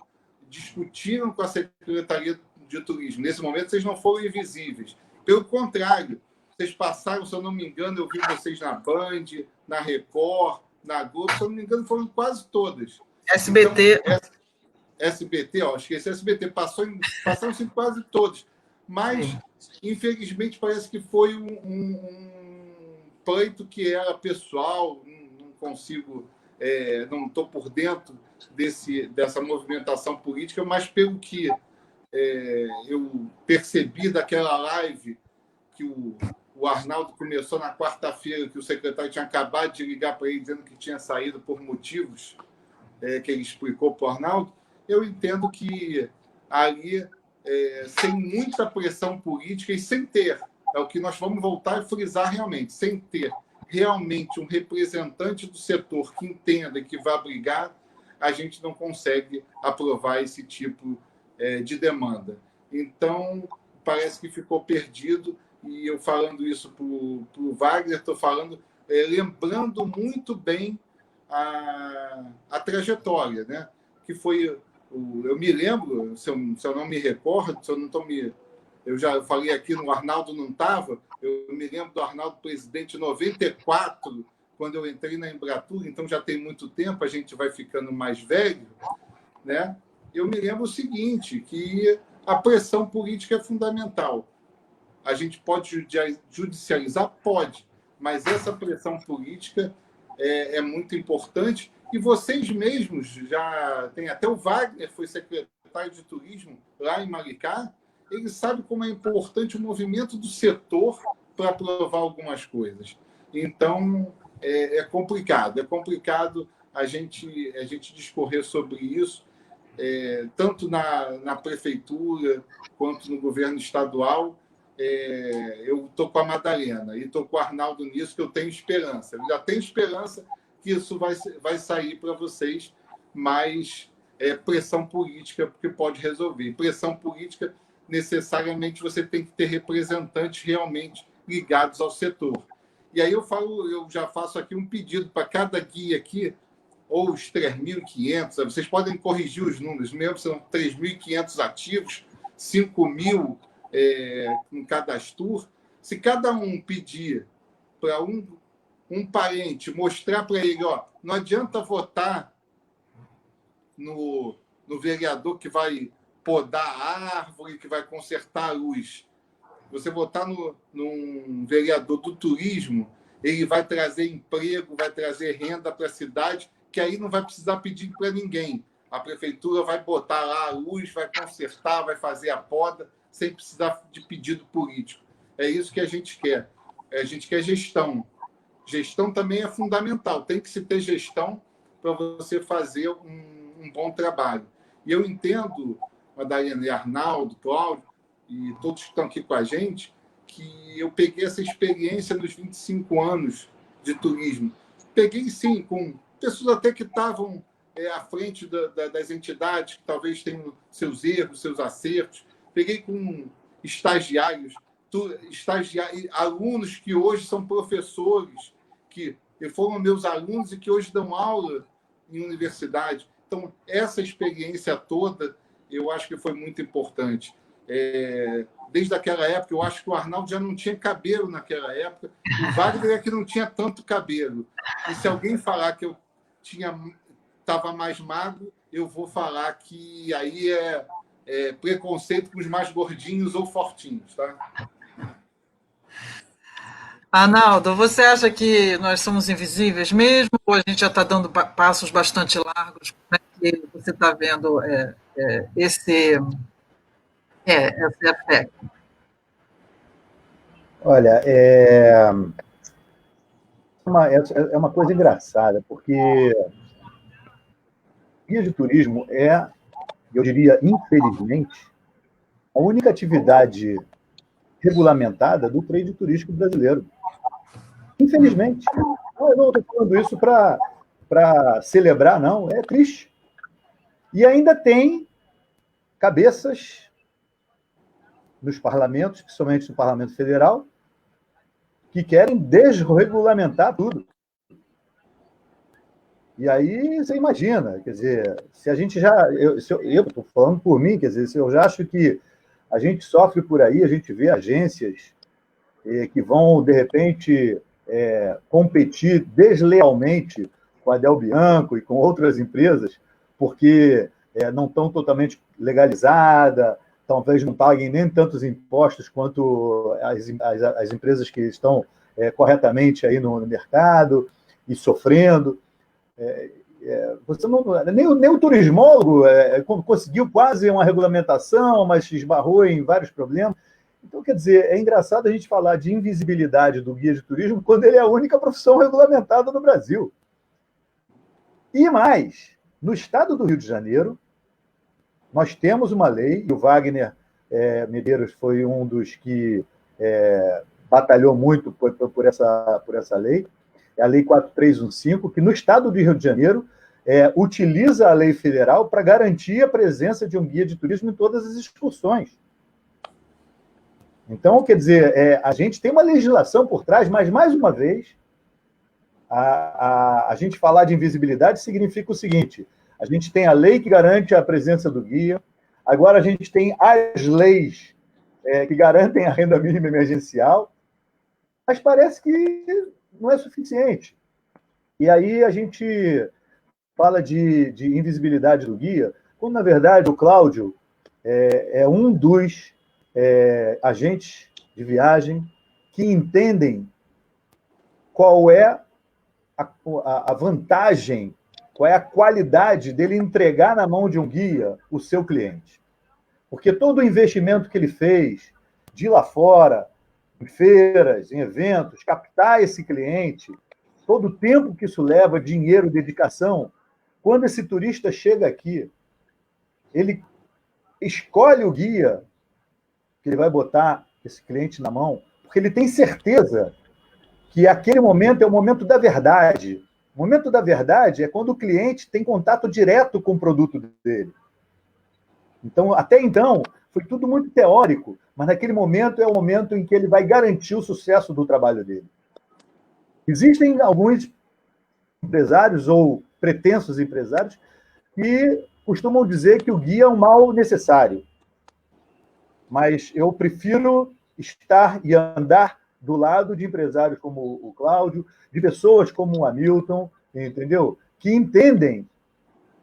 discutiram com a Secretaria de Turismo. Nesse momento, vocês não foram invisíveis. Pelo contrário, vocês passaram, se eu não me engano, eu vi vocês na Band, na Record, na Globo, se eu não me engano, foram quase todas. SBT. Então, SBT, esqueci SBT, passaram-se quase todos. Mas, infelizmente, parece que foi um pleito que era pessoal, não consigo, não estou por dentro dessa movimentação política, mas pelo que eu percebi daquela live que o Arnaldo começou na quarta-feira, que o secretário tinha acabado de ligar para ele dizendo que tinha saído por motivos que ele explicou para o Arnaldo, eu entendo que ali, sem muita pressão política e sem ter, é o que nós vamos voltar a frisar realmente, sem ter realmente um representante do setor que entenda e que vá brigar, a gente não consegue aprovar esse tipo de demanda. Então, parece que ficou perdido, e eu falando isso para o Wagner, estou falando, lembrando muito bem a trajetória, né? Que foi, eu me lembro, se eu não me recordo, se eu não estou eu já falei aqui, no Arnaldo não estava, eu me lembro do Arnaldo presidente em 94, quando eu entrei na Embratur, então já tem muito tempo, a gente vai ficando mais velho, né? Eu me lembro o seguinte, que a pressão política é fundamental. A gente pode judicializar? Pode, mas essa pressão política é muito importante. E vocês mesmos, já tem até o Wagner, foi secretário de turismo lá em Maricá, ele sabe como é importante o movimento do setor para aprovar algumas coisas. Então, é complicado a gente discorrer sobre isso, tanto na prefeitura quanto no governo estadual. Eu estou com a Madalena e estou com o Arnaldo nisso, que eu tenho esperança. Eu já tenho esperança que isso vai sair para vocês, mas pressão política, porque pode resolver. Pressão política, necessariamente, você tem que ter representantes realmente ligados ao setor. E aí eu já faço aqui um pedido para cada guia aqui, ou os 3.500, vocês podem corrigir os números, mesmo são 3.500 ativos, 5.000 em cadastro. Se cada um pedir para um parente, mostrar para ele, não adianta votar no vereador que vai podar a árvore, que vai consertar a luz. Você votar num vereador do turismo, ele vai trazer emprego, vai trazer renda para a cidade, que aí não vai precisar pedir para ninguém. A prefeitura vai botar lá a luz, vai consertar, vai fazer a poda, sem precisar de pedido político. É isso que a gente quer. A gente quer gestão. Gestão também é fundamental. Tem que se ter gestão para você fazer um bom trabalho. E eu entendo, Madalena e Arnaldo, Cláudio, e todos que estão aqui com a gente, que eu peguei essa experiência nos 25 anos de turismo. Peguei, sim, com pessoas até que estavam à frente das entidades, que talvez tenham seus erros, seus acertos. Peguei com estagiários, alunos que hoje são professores, que foram meus alunos e que hoje dão aula em universidade. Então, essa experiência toda, eu acho que foi muito importante. Desde aquela época, eu acho que o Arnaldo já não tinha cabelo naquela época, o Wagner é que não tinha tanto cabelo. E se alguém falar que eu estava mais magro, eu vou falar que aí é preconceito com os mais gordinhos ou fortinhos, tá? Arnaldo, você acha que nós somos invisíveis mesmo, ou a gente já está dando passos bastante largos? Como é que você está vendo esse efeito? Olha, é uma coisa engraçada, porque guia de turismo eu diria, infelizmente, a única atividade regulamentada do trade turístico brasileiro. Infelizmente. Eu não estou falando isso para celebrar, não. É triste. E ainda tem cabeças nos parlamentos, principalmente no Parlamento Federal, que querem desregulamentar tudo. E aí você imagina, quer dizer, se a gente já... Eu estou falando por mim, quer dizer, se eu já acho que a gente sofre por aí, a gente vê agências que vão, de repente, competir deslealmente com a Del Bianco e com outras empresas, porque não estão totalmente legalizadas, talvez não paguem nem tantos impostos quanto as empresas que estão corretamente aí no mercado e sofrendo. Você não, nem o turismólogo conseguiu quase uma regulamentação, mas esbarrou em vários problemas. Então, quer dizer, é engraçado a gente falar de invisibilidade do guia de turismo quando ele é a única profissão regulamentada no Brasil. E mais, no estado do Rio de Janeiro, nós temos uma lei, e o Wagner Medeiros foi um dos que batalhou muito por essa lei, é a Lei 4315, que no estado do Rio de Janeiro utiliza a lei federal para garantir a presença de um guia de turismo em todas as excursões. Então, quer dizer, a gente tem uma legislação por trás, mas, mais uma vez, a gente falar de invisibilidade significa o seguinte: a gente tem a lei que garante a presença do guia, agora a gente tem as leis que garantem a renda mínima emergencial, mas parece que não é suficiente. E aí a gente fala de invisibilidade do guia, quando, na verdade, o Cláudio é um dos agentes de viagem que entendem qual é a vantagem, qual é a qualidade dele entregar na mão de um guia o seu cliente. Porque todo o investimento que ele fez de ir lá fora, em feiras, em eventos, captar esse cliente, todo o tempo que isso leva, dinheiro, dedicação, quando esse turista chega aqui, ele escolhe o guia que ele vai botar esse cliente na mão, porque ele tem certeza que aquele momento é o momento da verdade. O momento da verdade é quando o cliente tem contato direto com o produto dele. Então, até então, foi tudo muito teórico, mas naquele momento é o momento em que ele vai garantir o sucesso do trabalho dele. Existem alguns empresários ou pretensos empresários que costumam dizer que o guia é um mal necessário. Mas eu prefiro estar e andar do lado de empresários como o Cláudio, de pessoas como o Hamilton, entendeu? Que entendem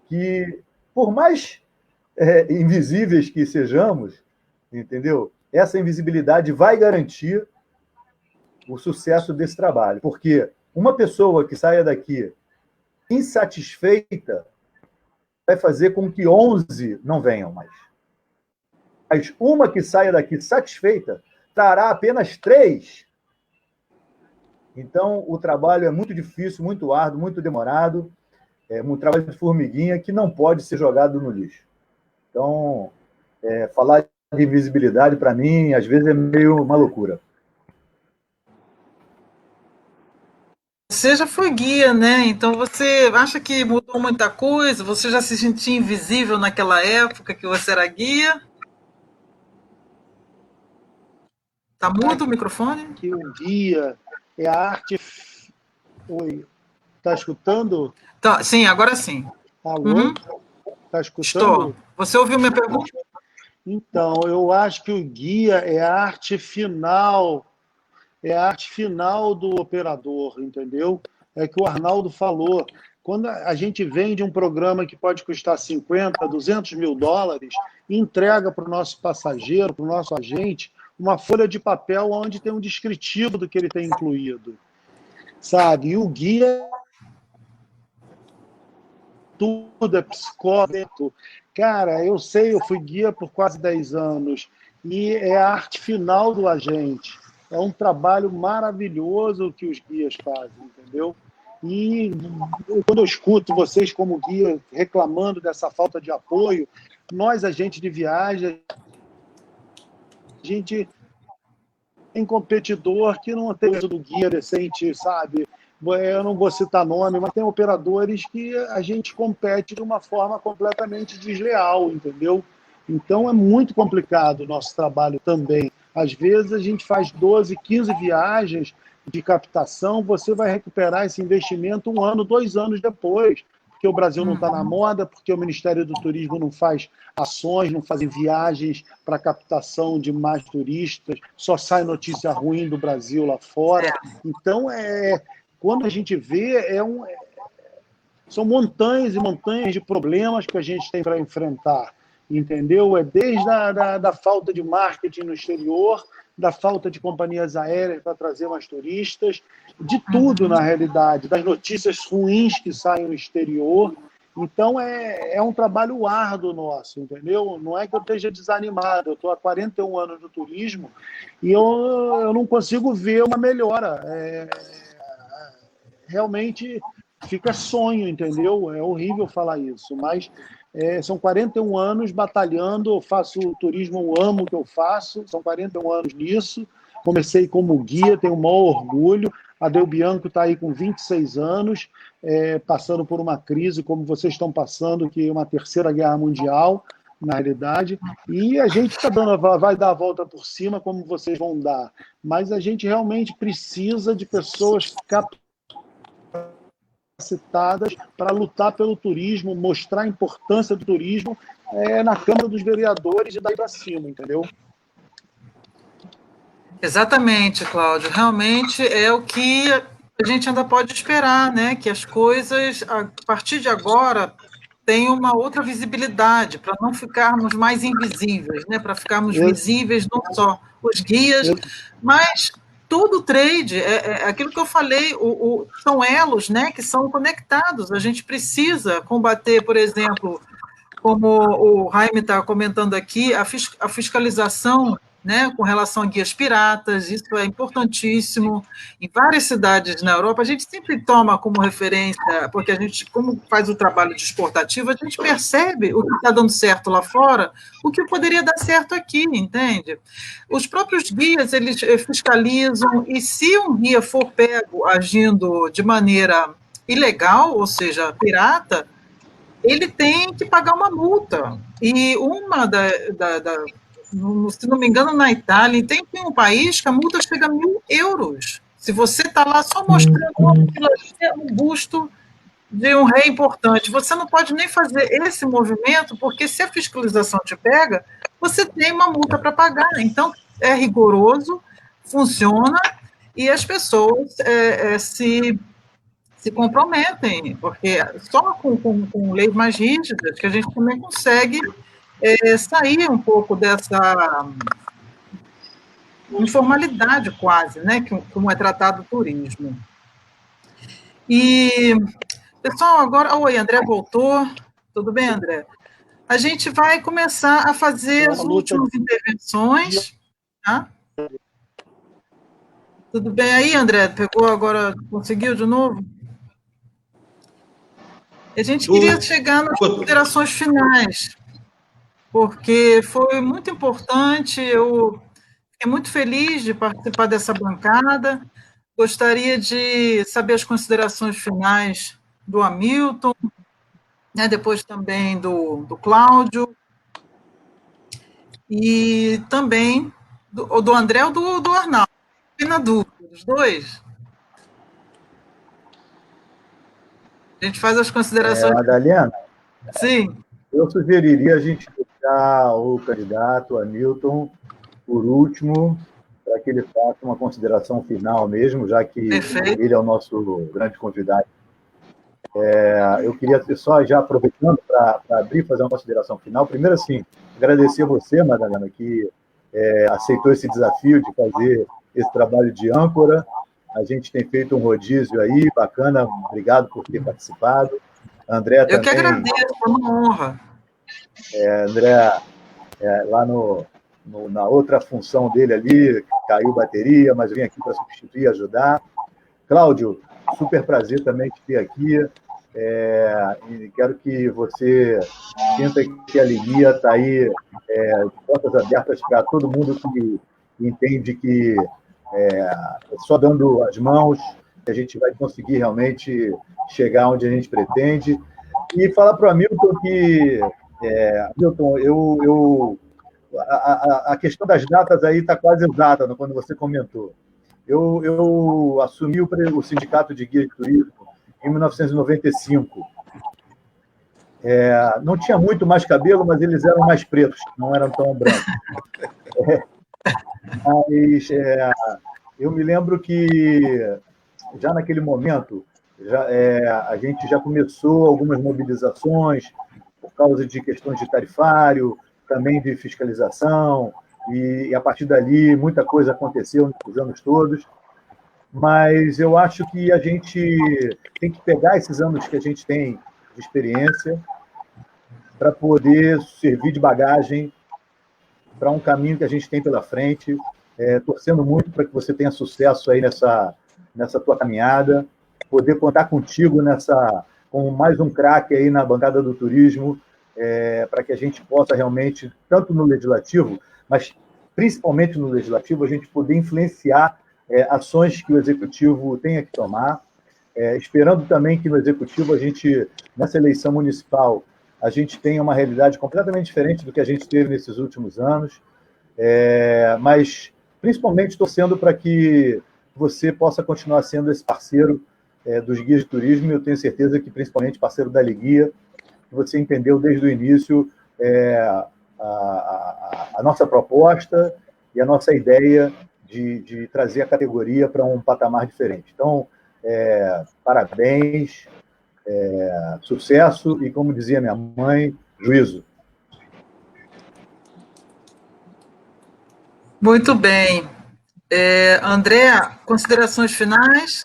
que, por mais invisíveis que sejamos, entendeu? Essa invisibilidade vai garantir o sucesso desse trabalho. Porque uma pessoa que saia daqui insatisfeita vai fazer com que 11 não venham mais. Mas uma que saia daqui satisfeita trará apenas 3. Então, o trabalho é muito difícil, muito árduo, muito demorado, é um trabalho de formiguinha que não pode ser jogado no lixo. Então, falar de invisibilidade, para mim, às vezes é meio uma loucura. Você já foi guia, né? Então você acha que mudou muita coisa? Você já se sentia invisível naquela época que você era guia? Tá mudo o microfone? Que o guia é a arte... Oi, tá escutando? Tá, sim, agora sim. Alô? Uhum. Tá escutando? Estou. Você ouviu minha pergunta? Então, eu acho que o guia é a arte final, do operador, entendeu? É que o Arnaldo falou. Quando a gente vende um programa que pode custar 50, 200 mil dólares, e entrega para o nosso passageiro, para o nosso agente, uma folha de papel onde tem um descritivo do que ele tem incluído, sabe? E o guia tudo é psicólogo. Cara, eu sei, eu fui guia por quase 10 anos e é a arte final do agente. É um trabalho maravilhoso que os guias fazem, entendeu? E quando eu escuto vocês como guia reclamando dessa falta de apoio, nós, agentes de viagem, a gente tem competidor que não tem do guia decente, sabe? Eu não vou citar nome, mas tem operadores que a gente compete de uma forma completamente desleal, entendeu? Então é muito complicado o nosso trabalho também. Às vezes a gente faz 12, 15 viagens de captação, você vai recuperar esse investimento 1 ano, 2 anos depois, porque o Brasil não está na moda, porque o Ministério do Turismo não faz ações, não faz viagens para captação de mais turistas, só sai notícia ruim do Brasil lá fora. Então, quando a gente vê, são montanhas e montanhas de problemas que a gente tem para enfrentar, entendeu? É desde da falta de marketing no exterior, da falta de companhias aéreas para trazer mais turistas, de tudo, na realidade, das notícias ruins que saem no exterior. Então, é um trabalho árduo nosso, entendeu? Não é que eu esteja desanimado, eu estou há 41 anos no turismo e eu não consigo ver uma melhora. Realmente fica sonho, entendeu? É horrível falar isso, mas são 41 anos batalhando, eu faço turismo, eu amo o que eu faço, são 41 anos nisso, comecei como guia, tenho o maior orgulho, a Del Bianco está aí com 26 anos, passando por uma crise como vocês estão passando, que é uma terceira guerra mundial, na realidade, e a gente vai dar a volta por cima como vocês vão dar, mas a gente realmente precisa de pessoas capacitadas para lutar pelo turismo, mostrar a importância do turismo na Câmara dos Vereadores e daí para cima, entendeu? Exatamente, Cláudio. Realmente é o que a a gente ainda pode esperar, né, que as coisas, a partir de agora, tenham uma outra visibilidade, para não ficarmos mais invisíveis, né, para ficarmos visíveis não só os guias, mas todo o trade, é aquilo que eu falei, são elos, né, que são conectados. A gente precisa combater, por exemplo, como o Jaime está comentando aqui, a fiscalização, né, com relação a guias piratas, isso é importantíssimo. Em várias cidades na Europa, a gente sempre toma como referência, porque a gente, como faz o trabalho de exportativo, a gente percebe o que está dando certo lá fora, o que poderia dar certo aqui, entende? Os próprios guias, eles fiscalizam, e se um guia for pego agindo de maneira ilegal, ou seja, pirata, ele tem que pagar uma multa. E uma se não me engano, na Itália, tem um país que a multa chega a €1.000. Se você está lá só mostrando um busto de um rei importante, você não pode nem fazer esse movimento, porque se a fiscalização te pega, você tem uma multa para pagar. Então, é rigoroso, funciona, e as pessoas se comprometem, porque só com leis mais rígidas que a gente também consegue sair um pouco dessa informalidade quase, né, como é tratado o turismo. E, pessoal, agora... Oi, André voltou. Tudo bem, André? A gente vai começar a fazer as últimas intervenções. Tá? Tudo bem aí, André? Pegou agora, conseguiu de novo? A gente queria chegar nas considerações finais, porque foi muito importante, eu fiquei muito feliz de participar dessa bancada, gostaria de saber as considerações finais do Hamilton, né, depois também do Cláudio, e também do André ou do Arnaldo, na dúvida, dos dois. A gente faz as considerações... Madalena? Sim. Eu sugeriria a gente deixar o candidato Hamilton por último, para que ele faça uma consideração final mesmo, já que Perfeito. Ele é o nosso grande convidado. Eu queria só, já aproveitando para abrir, fazer uma consideração final. Primeiro, assim, agradecer a você, Madalena, que aceitou esse desafio de fazer esse trabalho de âncora. A gente tem feito um rodízio aí, bacana, obrigado por ter participado. André também... Eu que agradeço, foi uma honra. André, lá na outra função dele ali, caiu bateria, mas vim aqui para substituir, ajudar. Cláudio, super prazer também te ter aqui. E quero que você sinta que a Ligia está aí, de portas abertas para todo mundo que entende que só dando as mãos que a gente vai conseguir realmente chegar onde a gente pretende. E falar para o Hamilton que, Hamilton, a questão das datas aí está quase exata quando você comentou. Eu assumi o Sindicato de Guias de Turismo em 1995. Não tinha muito mais cabelo, mas eles eram mais pretos, não eram tão brancos. Mas eu me lembro que, já naquele momento, a gente já começou algumas mobilizações por causa de questões de tarifário, também de fiscalização, e a partir dali muita coisa aconteceu nos anos todos, mas eu acho que a gente tem que pegar esses anos que a gente tem de experiência para poder servir de bagagem para um caminho que a gente tem pela frente, torcendo muito para que você tenha sucesso aí nessa tua caminhada, poder contar contigo como mais um craque aí na bancada do turismo, para que a gente possa realmente, tanto no legislativo, mas principalmente no legislativo, a gente poder influenciar ações que o executivo tenha que tomar, esperando também que no executivo nessa eleição municipal, a gente tenha uma realidade completamente diferente do que a gente teve nesses últimos anos, mas principalmente torcendo para que você possa continuar sendo esse parceiro dos guias de turismo, e eu tenho certeza que principalmente parceiro da Liguia, que você entendeu desde o início a nossa proposta e a nossa ideia de trazer a categoria para um patamar diferente. Então, Parabéns, sucesso e, como dizia minha mãe, juízo. Muito bem. André, considerações finais?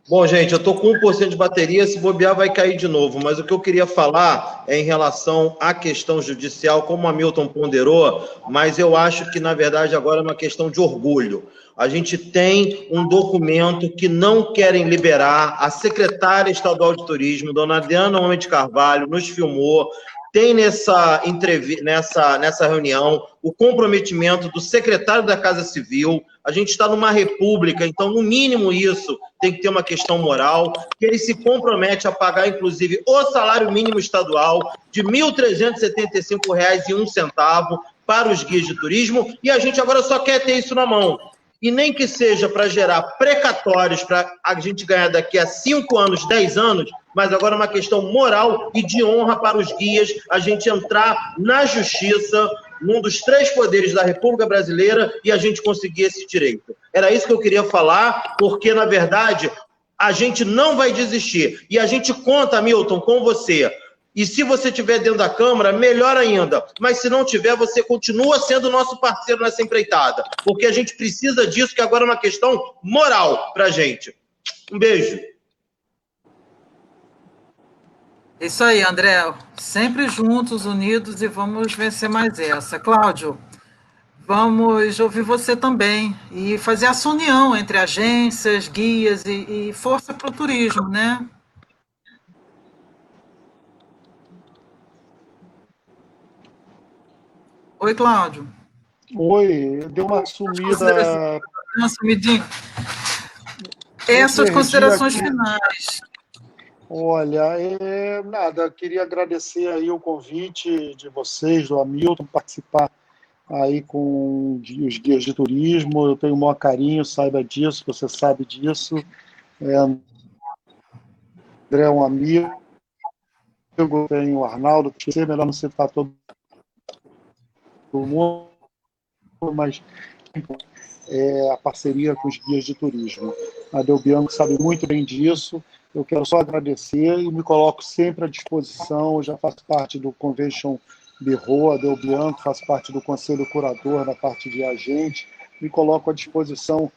Bom, gente, eu estou com 1% de bateria, se bobear vai cair de novo, mas o que eu queria falar é em relação à questão judicial, como a Milton ponderou, mas eu acho que, na verdade, agora é uma questão de orgulho. A gente tem um documento que não querem liberar, a secretária estadual de turismo, dona Diana Homem de Carvalho, nos filmou, tem nessa reunião o comprometimento do secretário da Casa Civil. A gente está numa república, então, no mínimo isso, tem que ter uma questão moral, que ele se compromete a pagar, inclusive, o salário mínimo estadual de R$ 1.375,01 para os guias de turismo, e a gente agora só quer ter isso na mão. E nem que seja para gerar precatórios para a gente ganhar daqui a 5 anos, 10 anos, mas agora é uma questão moral e de honra para os guias, a gente entrar na justiça, num dos 3 poderes da República Brasileira, e a gente conseguir esse direito. Era isso que eu queria falar, porque, na verdade, a gente não vai desistir. E a gente conta, Milton, com você. E se você estiver dentro da Câmara, melhor ainda. Mas se não tiver, você continua sendo nosso parceiro nessa empreitada. Porque a gente precisa disso, que agora é uma questão moral para a gente. Um beijo. Isso aí, André. Sempre juntos, unidos, e vamos vencer mais essa. Cláudio, vamos ouvir você também e fazer essa união entre agências, guias e força para o turismo, né? Oi, Cláudio. Oi, deu uma sumida. Uma sumidinha. Essas considerações finais. Olha, nada, queria agradecer aí o convite de vocês, do Hamilton, participar aí com os guias de turismo. Eu tenho o maior carinho, saiba disso, você sabe disso. André é um amigo, tem o Arnaldo, que é melhor não citar todo mundo, mas a parceria com os guias de turismo. A Del Bianco sabe muito bem disso. Eu quero só agradecer e me coloco sempre à disposição. Eu já faço parte do Convention Bureau, a Del Bianco, faço parte do Conselho Curador na parte de agente. Me coloco à disposição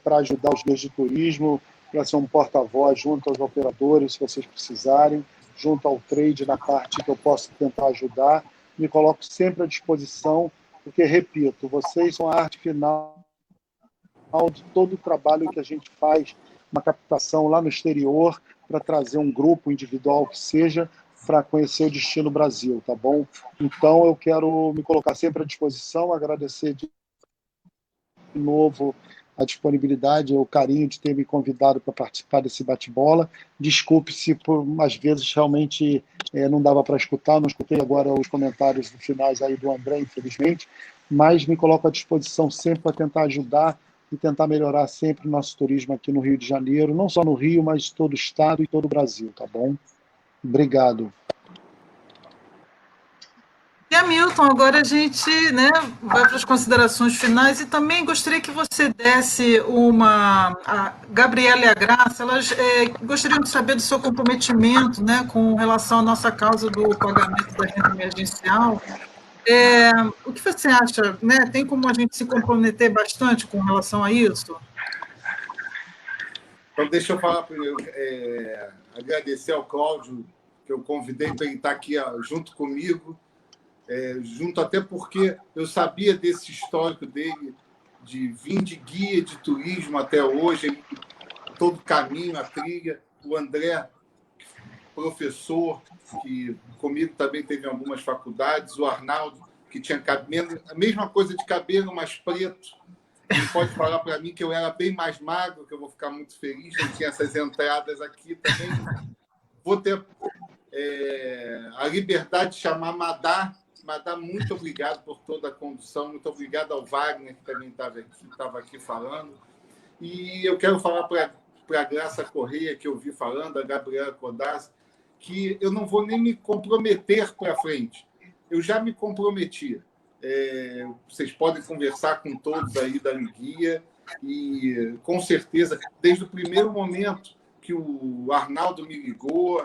para ajudar os guias de turismo, para ser um porta-voz junto aos operadores, se vocês precisarem, junto ao trade na parte que eu posso tentar ajudar. Me coloco sempre à disposição, porque, repito, vocês são a arte final de todo o trabalho que a gente faz, uma captação lá no exterior, para trazer um grupo individual que seja, para conhecer o destino Brasil, tá bom? Então, eu quero me colocar sempre à disposição, agradecer de novo a disponibilidade, o carinho de ter me convidado para participar desse bate-bola. Desculpe se por umas vezes realmente não dava para escutar, não escutei agora os comentários finais aí do André, infelizmente, mas me coloco à disposição sempre para tentar ajudar e tentar melhorar sempre o nosso turismo aqui no Rio de Janeiro, não só no Rio, mas todo o estado e todo o Brasil, tá bom? Obrigado. E Hamilton, agora a gente vai para as considerações finais e também gostaria que você desse a Gabriela e a Graça, elas gostariam de saber do seu comprometimento com relação à nossa causa do pagamento da renda emergencial. O que você acha? Tem como a gente se comprometer bastante com relação a isso? Então, deixa eu falar primeiro, agradecer ao Cláudio, que eu convidei para ele estar aqui junto comigo, junto até porque eu sabia desse histórico dele, de vir de guia de turismo até hoje, todo o caminho, a trilha. O André, professor, que comigo também teve algumas faculdades, o Arnaldo, que tinha cabelo, a mesma coisa de cabelo, mais preto. Ele pode falar para mim que eu era bem mais magro, que eu vou ficar muito feliz, eu tinha essas entradas aqui também. Vou ter a liberdade de chamar Madá. Madá, muito obrigado por toda a condução, muito obrigado ao Wagner, que também estava aqui falando. E eu quero falar para a Graça Correia, que eu vi falando, a Gabriela Codazzi, que eu não vou nem me comprometer para frente. Eu já me comprometi. Vocês podem conversar com todos aí da guia. e com certeza, desde o primeiro momento que o Arnaldo me ligou,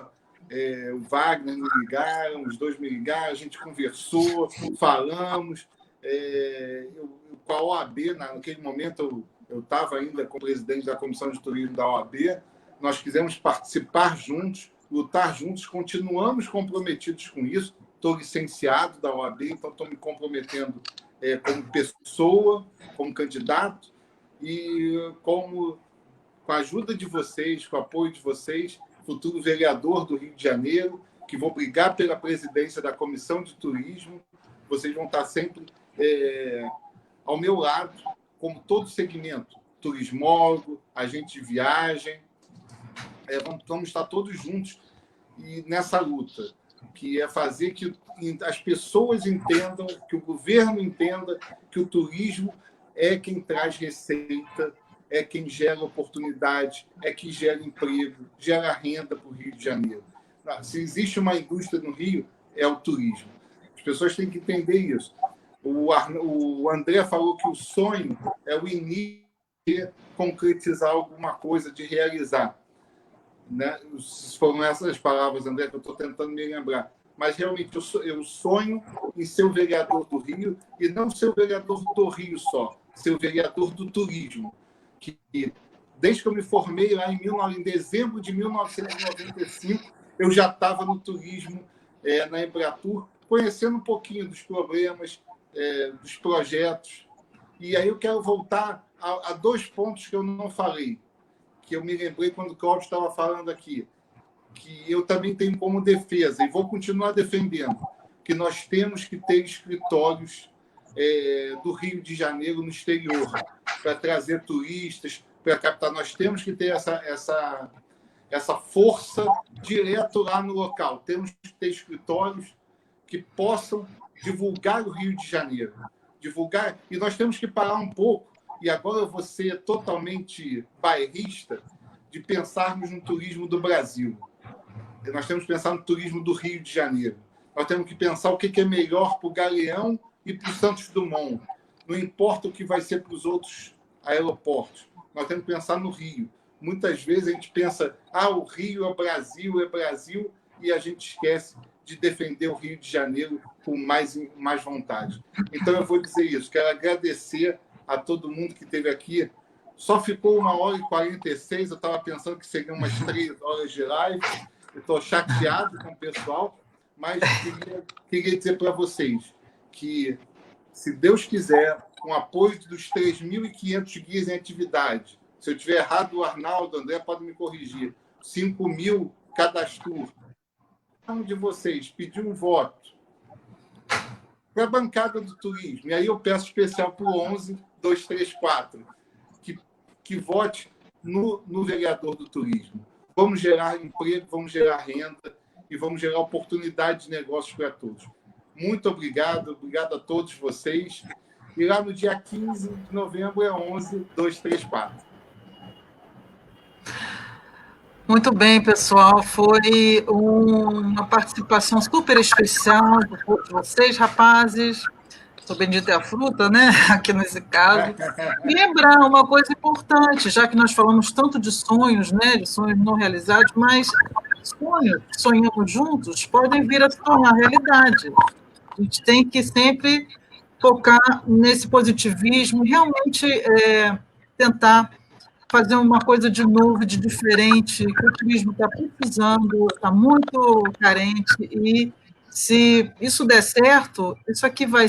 o Wagner me ligaram, os dois me ligaram, a gente conversou, falamos. Com a OAB, naquele momento, eu estava ainda como presidente da Comissão de Turismo da OAB, nós quisemos participar juntos, lutar juntos, continuamos comprometidos com isso. Estou licenciado da OAB, então estou me comprometendo como pessoa, como candidato, e com a ajuda de vocês, com o apoio de vocês, futuro vereador do Rio de Janeiro, que vou brigar pela presidência da Comissão de Turismo. Vocês vão estar sempre ao meu lado, como todo segmento, turismólogo, agente de viagem. Vamos estar todos juntos e nessa luta, que é fazer que as pessoas entendam, que o governo entenda que o turismo é quem traz receita, é quem gera oportunidade, é quem gera emprego, gera renda para o Rio de Janeiro. Se existe uma indústria no Rio, é o turismo. As pessoas têm que entender isso. O André falou que o sonho é o início de concretizar alguma coisa, de realizar. Né? Foram essas palavras, André, que eu estou tentando me lembrar. Mas, realmente, eu sonho em ser o vereador do Rio, e não ser o vereador do Rio só, ser o vereador do turismo. Que, desde que eu me formei lá em dezembro de 1995, eu já estava no turismo, na Embratur, conhecendo um pouquinho dos problemas, dos projetos. E aí eu quero voltar a 2 pontos que eu não falei, que eu me lembrei quando o Cláudio estava falando aqui, que eu também tenho como defesa, e vou continuar defendendo, que nós temos que ter escritórios do Rio de Janeiro no exterior, para trazer turistas, para captar. Nós temos que ter essa força direto lá no local. Temos que ter escritórios que possam divulgar o Rio de Janeiro. Divulgar, e nós temos que parar um pouco, e agora eu vou ser totalmente bairrista, de pensarmos no turismo do Brasil. Nós temos que pensar no turismo do Rio de Janeiro. Nós temos que pensar o que é melhor para o Galeão e para o Santos Dumont. Não importa o que vai ser para os outros aeroportos. Nós temos que pensar no Rio. Muitas vezes a gente pensa, o Rio é Brasil, e a gente esquece de defender o Rio de Janeiro com mais vontade. Então, eu vou dizer isso. Quero agradecer a todo mundo que esteve aqui. Só ficou 1h46, eu estava pensando que seriam umas 3 horas de live. Eu estou chateado com o pessoal, mas queria dizer para vocês que, se Deus quiser, com o apoio dos 3.500 guias em atividade, se eu estiver errado, o Arnaldo, o André pode me corrigir, 5.000 cadastros, cada um de vocês pedir um voto para a bancada do turismo, e aí eu peço especial para o 11234, que vote no vereador do turismo. Vamos gerar emprego, vamos gerar renda e vamos gerar oportunidade de negócios para todos. Muito obrigado a todos vocês. E lá no dia 15 de novembro é 11234. Muito bem, pessoal. Foi uma participação super especial de todos vocês, rapazes. Sou bendita é a fruta, né? Aqui nesse caso. E lembrar uma coisa importante, já que nós falamos tanto de sonhos, né? De sonhos não realizados, mas sonhos que sonhamos juntos podem vir a se tornar realidade. A gente tem que sempre focar nesse positivismo, realmente tentar fazer uma coisa de novo, de diferente, que o turismo está precisando, está muito carente, e se isso der certo, isso aqui vai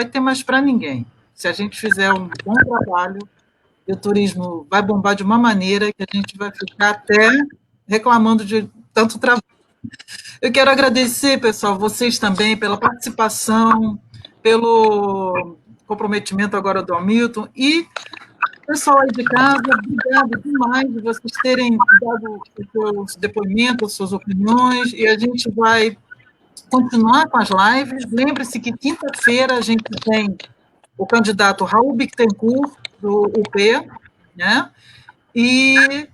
ter mais para ninguém. Se a gente fizer um bom trabalho, o turismo vai bombar de uma maneira que a gente vai ficar até reclamando de tanto trabalho. Eu quero agradecer, pessoal, vocês também pela participação, pelo comprometimento agora do Hamilton, e pessoal aí de casa, obrigado demais de vocês terem dado os seus depoimentos, suas opiniões, e a gente vai continuar com as lives. Lembre-se que quinta-feira a gente tem o candidato Raul Bittencourt, do UP, né? E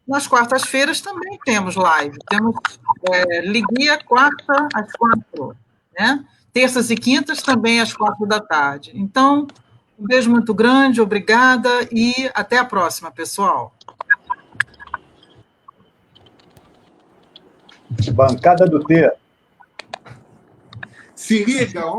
nas quartas-feiras também temos live. Temos Liguia quarta às 4, né? Terças e quintas também às 4 da tarde. Então, Um beijo muito grande, obrigada e até a próxima, pessoal. Bancada do T. Se liga,